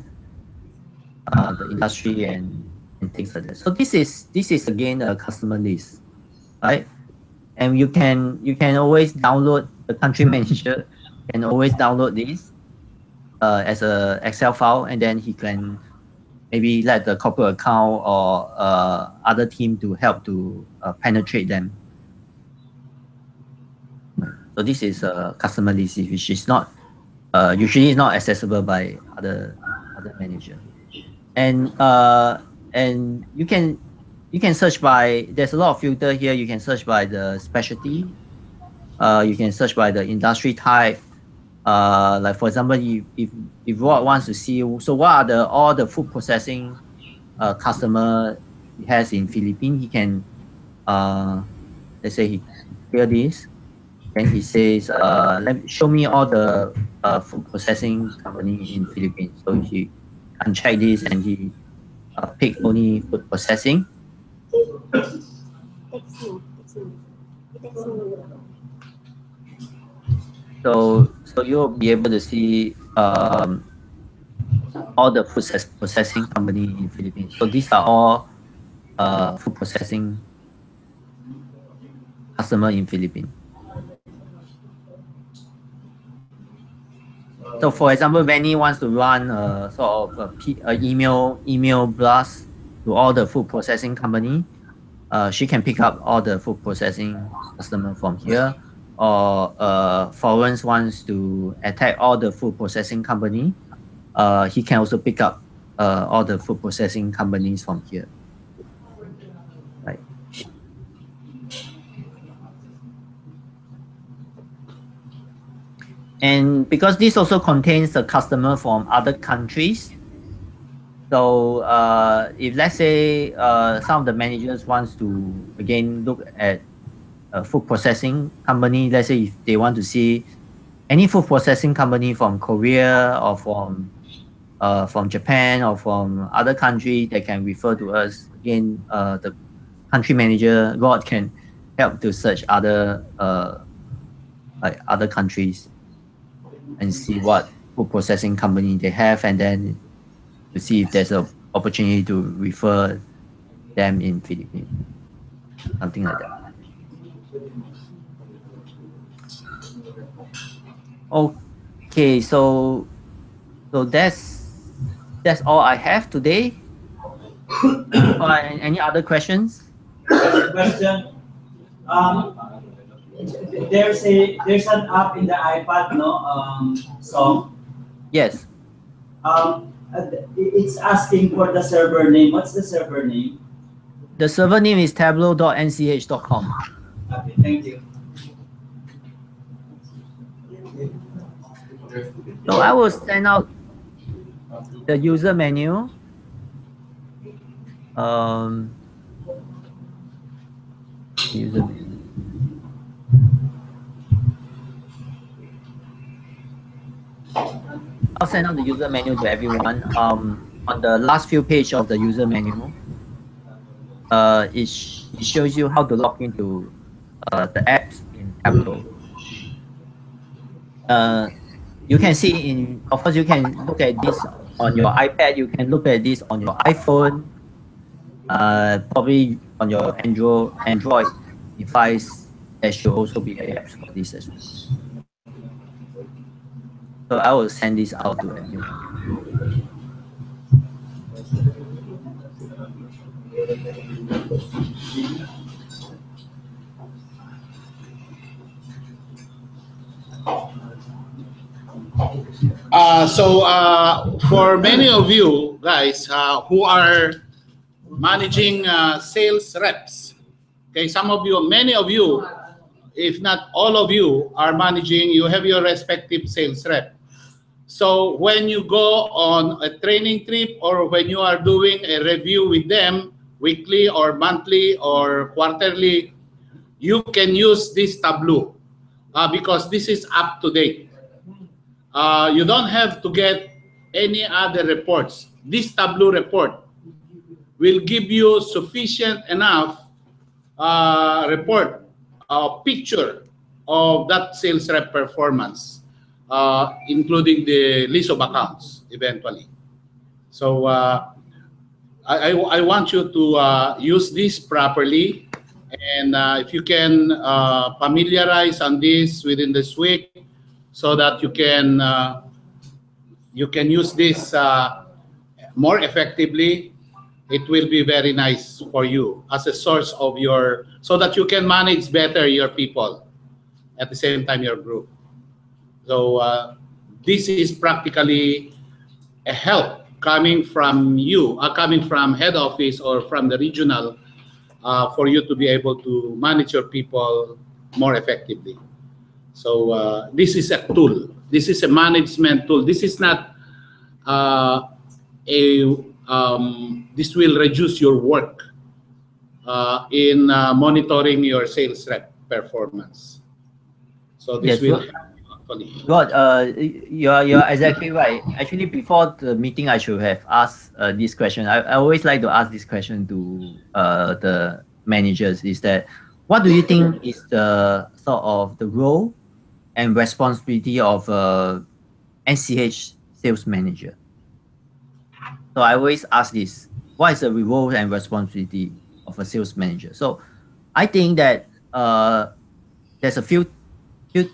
the industry and things like that. So this is again a customer list, right? And you can always download the country manager can always download this as a Excel file, and then he can maybe let the corporate account or other team to help to penetrate them. So this is a customer list, which is not usually is not accessible by other manager. And you can search by, there's a lot of filter here. You can search by the specialty. You can search by the industry type. Like for example, if Rod wants to see, so what are all the food processing customer he has in Philippines, he can let's say he clear this, then he says show me all the food processing company in Philippines. So he uncheck this and he pick only food processing. So you'll be able to see all the food processing company in Philippines. So these are all food processing customer in Philippines. So for example, Vanny wants to run a sort of a email blast to all the food processing company. She can pick up all the food processing customer from here. Or Florence wants to attack all the food processing company. He can also pick up all the food processing companies from here. Right. And because this also contains the customer from other countries, so if let's say some of the managers wants to again look at a food processing company, let's say if they want to see any food processing company from Korea or from Japan or from other country, they can refer to us. Again, the country manager Rod can help to search other like other countries and see what food processing company they have, and then to see if there's an opportunity to refer them in Philippines, something like that. Okay, so that's all I have today. Any other questions? Question. There's an app in the iPad, no? Song. Yes. It's asking for the server name. What's the server name? The server name is tableau.nch.com. Okay, thank you. So I will send out the user menu. User menu. I'll send out the user menu to everyone. On the last few pages of the user menu, it shows you how to log into the apps in Tableau. You can see of course, you can look at this on your iPad. You can look at this on your iPhone. Probably on your Android device, there should also be apps for this as well. So I will send this out to everyone. For many of you guys who are managing sales reps, okay, many of you, if not all of you, are managing, you have your respective sales rep. So when you go on a training trip or when you are doing a review with them, weekly or monthly or quarterly, you can use this Tableau because this is up to date. You don't have to get any other reports. This Tableau report will give you sufficient enough report, picture of that sales rep performance, including the list of accounts eventually. So I want you to use this properly, and if you can familiarize on this within this week, so that you can use this more effectively. It will be very nice for you as a source of your, so that you can manage better your people at the same time your group. So this is practically a help coming from you, coming from head office or from the regional, for you to be able to manage your people more effectively. So this is a tool. This is a management tool. This is not this will reduce your work in monitoring your sales rep performance. So this Yes, will help you actually. God, you're exactly right. Actually, before the meeting, I should have asked this question. I always like to ask this question to the managers. Is that what do you think is the sort of the role and responsibility of NCH sales manager? So I always ask this: what is the role and responsibility of a sales manager? So I think that there's a few.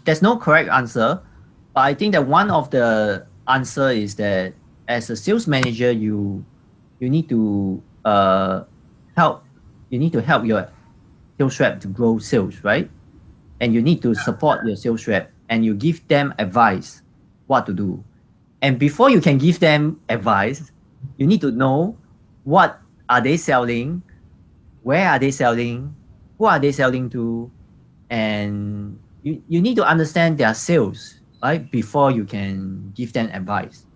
There's no correct answer, but I think that one of the answer is that as a sales manager, you need to help. You need to help your sales rep to grow sales, right? And you need to support your sales rep, and you give them advice what to do. And before you can give them advice, you need to know what are they selling, where are they selling, who are they selling to, and you need to understand their sales, right, before you can give them advice.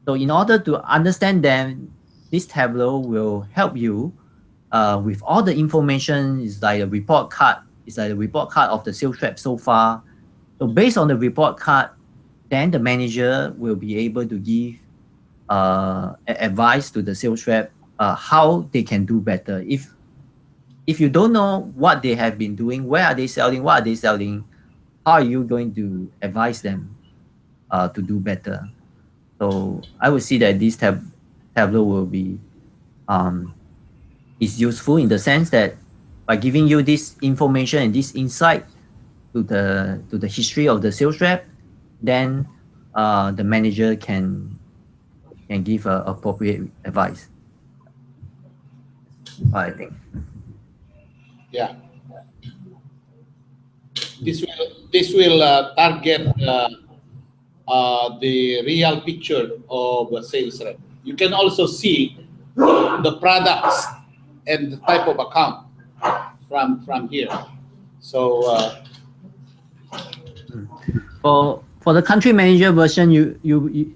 So in order to understand them, this Tableau will help you with all the information. Is like a report card. It's like a report card of the sales rep so far. So based on the report card, then the manager will be able to give advice to the sales rep how they can do better. If you don't know what they have been doing, where are they selling, what are they selling, how are you going to advise them to do better? So I would see that this Tableau will be is useful in the sense that by giving you this information and this insight to the history of the sales rep, then the manager can give appropriate advice. I think. Yeah. This will target the real picture of a sales rep. You can also see the products and the type of account from here. So for the country manager version, the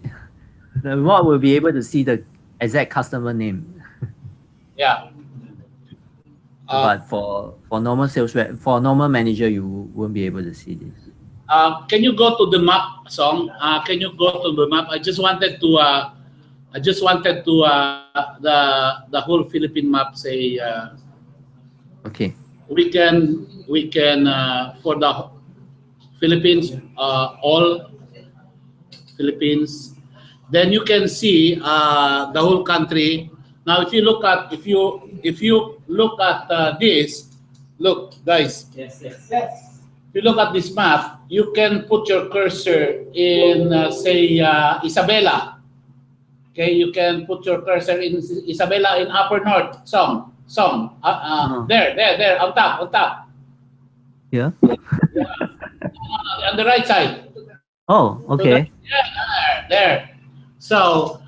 robot will be able to see the exact customer name. yeah. But for normal sales rep, for normal manager, you won't be able to see this. Can you go to the map, Song? Can you go to the map? I just wanted to the whole Philippine map. Say Okay. we can for the Philippines, all Philippines. Then you can see the whole country. Now, if you look at this, look, guys. Yes. If you look at this map, you can put your cursor in, say, Isabela. Okay, you can put your cursor in Isabela in upper north. Song. There, on top. Yeah. On the right side. Oh, okay. So yeah, there. So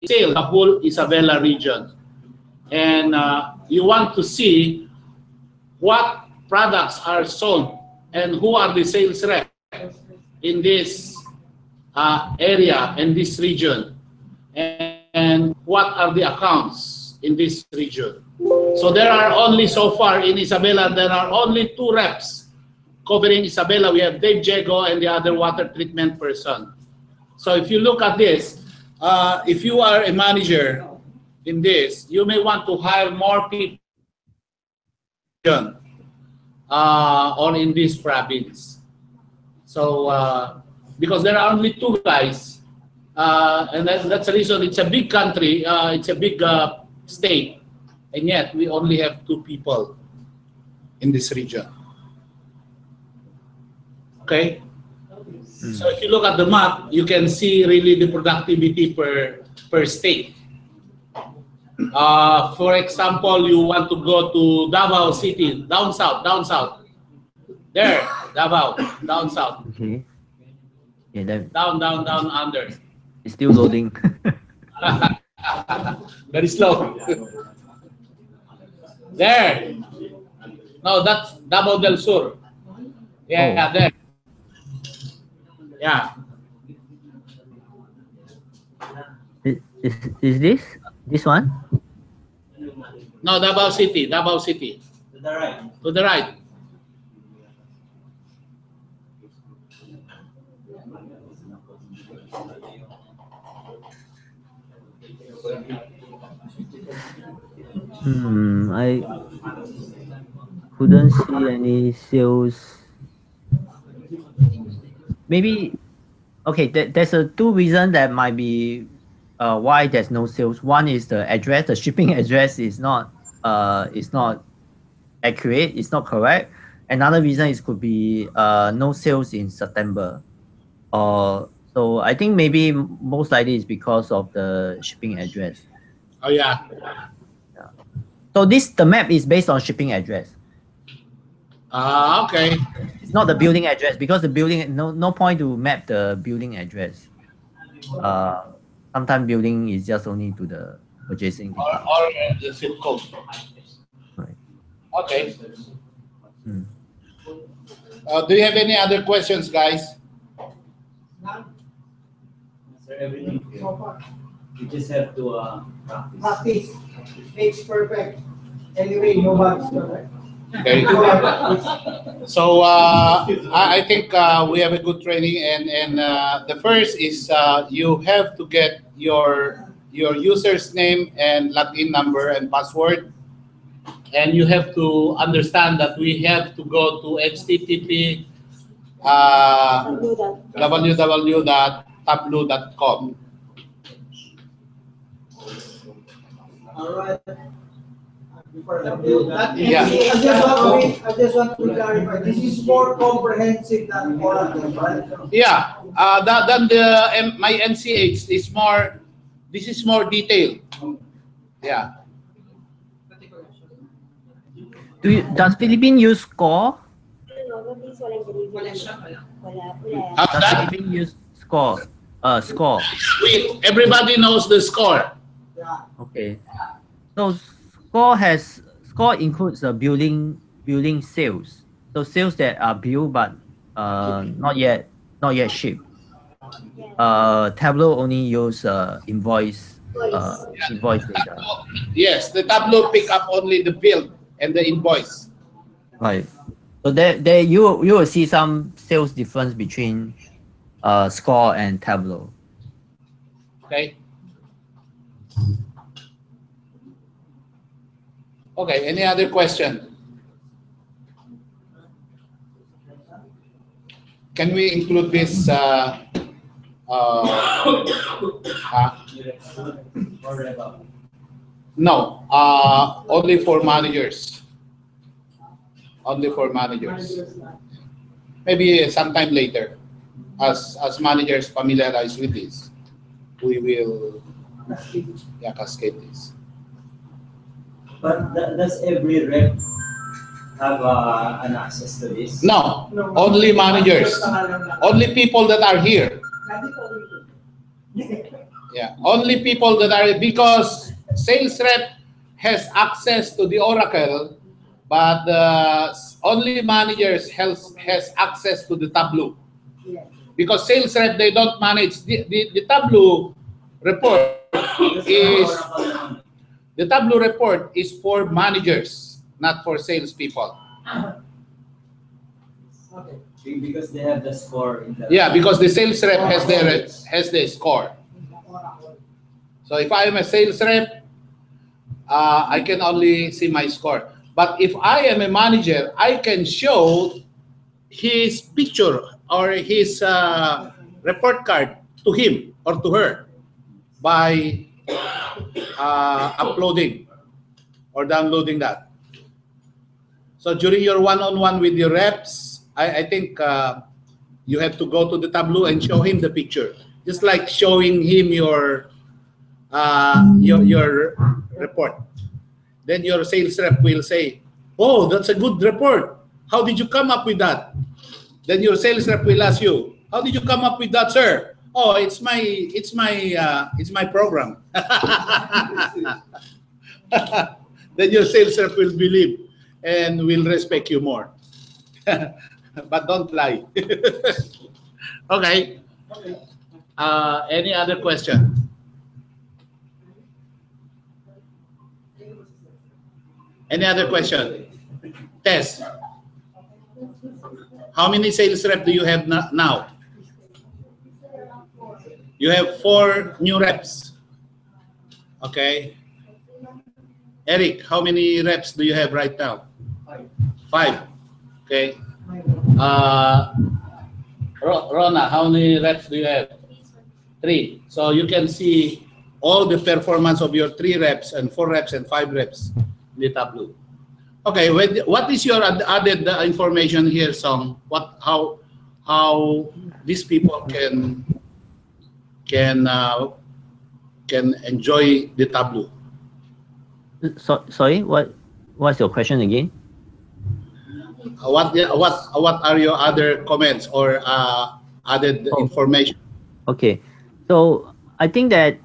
the whole Isabela region, and you want to see what products are sold and who are the sales reps in this area and this region, and what are the accounts in this region. So there are only, so far in Isabela, there are only 2 reps covering Isabela. We have Dave Diego and the other water treatment person. So if you look at this, if you are a manager in this, you may want to hire more people or in this province. So because there are only 2 guys And that's the reason it's a big country, it's a big state, and yet we only have 2 people in this region. Okay? So if you look at the map, you can see really the productivity per state. For example, you want to go to Davao City, down south. There, Davao, down south. Okay. Yeah, that, Down, under. it's still loading. Very slow. There. No, that's Davao del Sur. Yeah, there. Yeah. Is this one? No, Davao City. To the right. To the right. I couldn't see any sales. Maybe, okay, there's a 2 reasons that might be why there's no sales. One is the address, the shipping address is not accurate, it's not correct. Another reason is could be no sales in September. So I think maybe most likely it's because of the shipping address. Oh yeah. So the map is based on shipping address. Okay. It's not the building address because the building, no point to map the building address. Sometimes building is just only to the purchasing. Or the zip code. Right. Okay. Do you have any other questions, guys? Answer everything. You just have to practice. Practice makes perfect. Anyway, nobody's perfect. Okay. So I think we have a good training, and the first is you have to get your user's name and login number and password, and you have to understand that we have to go to http www.tableau.com. All right. Yeah. I just want to clarify. This is more comprehensive than Oracle, right? Yeah. Than my NCH is more. This is more detailed. Yeah. Does Philippines use score? How's Does that? Philippines use score? Score. Everybody knows the score. Yeah. Okay. So score includes the building sales. So sales that are built but not yet shipped. Tableau only use invoice data. Yes, the Tableau pick up only the bill and the invoice. Right. So there you will see some sales difference between score and Tableau. Okay. Okay, any other question? Can we include this no, only for managers. Only for managers. Maybe sometime later, as managers familiarize with this, we will cascade this. But does every rep have an access to this? No, only managers. Only people that are here. Yeah, only people that are, because sales rep has access to the Oracle, but only managers has access to the Tableau. Because sales rep, they don't manage the Tableau report is the Tableau report is for managers, not for salespeople. Okay. Because they have the score in the because the sales rep has the score. So if I am a sales rep, I can only see my score. But if I am a manager, I can show his picture or his report card to him or to her by uploading or downloading that. So during your one-on-one with your reps, I think you have to go to the Tableau and show him the picture, just like showing him your report. Then your sales rep will say, "Oh, that's a good report. How did you come up with that?" Then your sales rep will ask you, "How did you come up with that, sir?" "Oh, it's my program." Then your sales rep will believe and will respect you more. But don't lie. Okay. Any other question? Any other question? Tess. How many sales rep do you have now? You have 4 new reps. Okay. Eric, how many reps do you have right now? 5. Okay. Rona, how many reps do you have? 3. So you can see all the performance of your 3 reps and 4 reps and 5 reps in the Tableau. Okay, what is your added information here, Song? How these people can enjoy the Tableau? Sorry, what's your question again? What are your other comments or added information? Okay, so I think that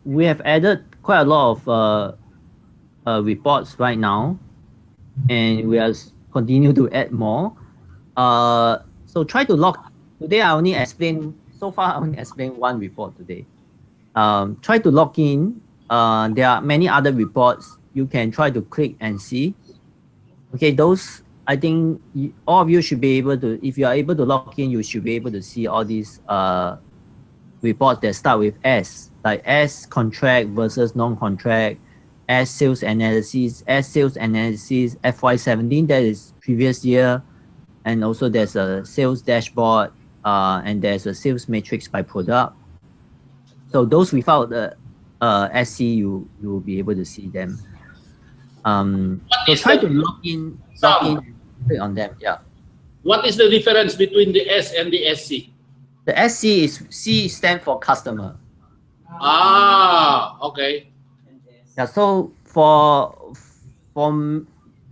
we have added quite a lot of reports right now, and we are continue to add more. So try to log. Today I only explain. So far I only explained 1 report today. Try to log in. There are many other reports. You can try to click and see. Okay, those I think all of you should be able to. If you are able to log in, you should be able to see all these reports that start with S, like S contract versus non-contract, S sales analysis, FY17, that is previous year, and also there's a sales dashboard, and there's a sales matrix by product. So those without the SC, you will be able to see them. So try to log in, click on them. Yeah. What is the difference between the S and the SC? The SC is C stand for customer. Ah, okay. Yeah. So for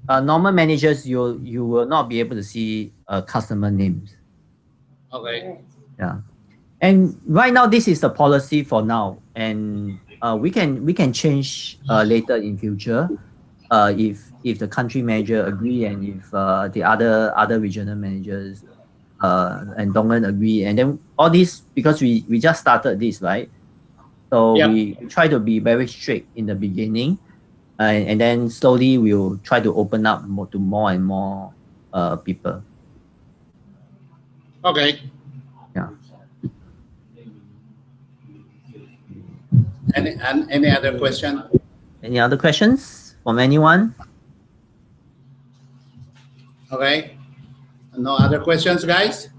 normal managers, you will not be able to see customer names. Okay. Yeah. And right now, this is the policy for now, and we can change later in future if the country manager agree, and if the other regional managers and Dongren agree, and then all this, because we just started this, right? So Yep. we try to be very strict in the beginning, and then slowly we'll try to open up to more and more people. Okay. Yeah. Any other question? Any other questions from anyone? Okay. No other questions, guys?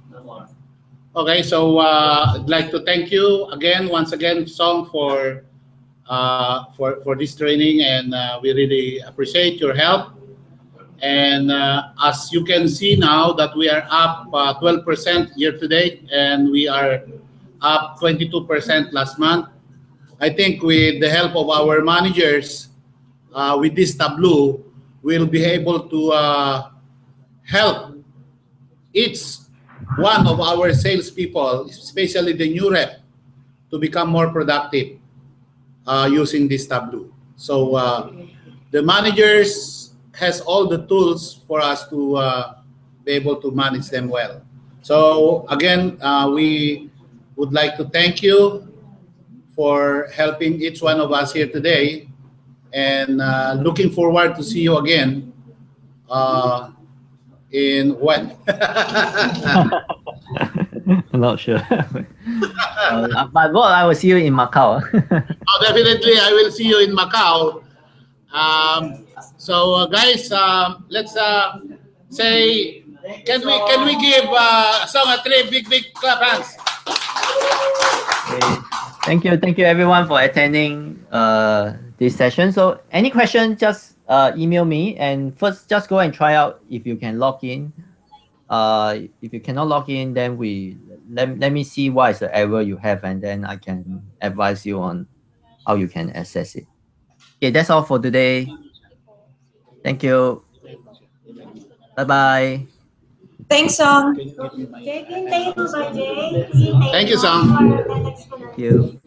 Okay, so I'd like to thank you once again, Song, for this training, and we really appreciate your help. And as you can see now that we are up 12% year to date, and we are up 22% last month. I think with the help of our managers, with this Tableau, we'll be able to help each one of our salespeople, especially the new rep, to become more productive using this Tableau. So the managers has all the tools for us to be able to manage them well. So again, we would like to thank you for helping each one of us here today, and looking forward to see you again in when? I'm not sure. But I will see you in Macau. Oh, definitely, I will see you in Macau. So guys, let's say, can we give Song a 3 big clap hands? Okay. Thank you everyone for attending this session. So any question, just email me, and first just go and try out if you can log in. If you cannot log in, then let me see what is the error you have, and then I can advise you on how you can access it. Okay, that's all for today. Thank you. Bye bye. Thanks, Song. Jay, hintayin mo ba, Jay? Thank you, Sam. For the next Thank you.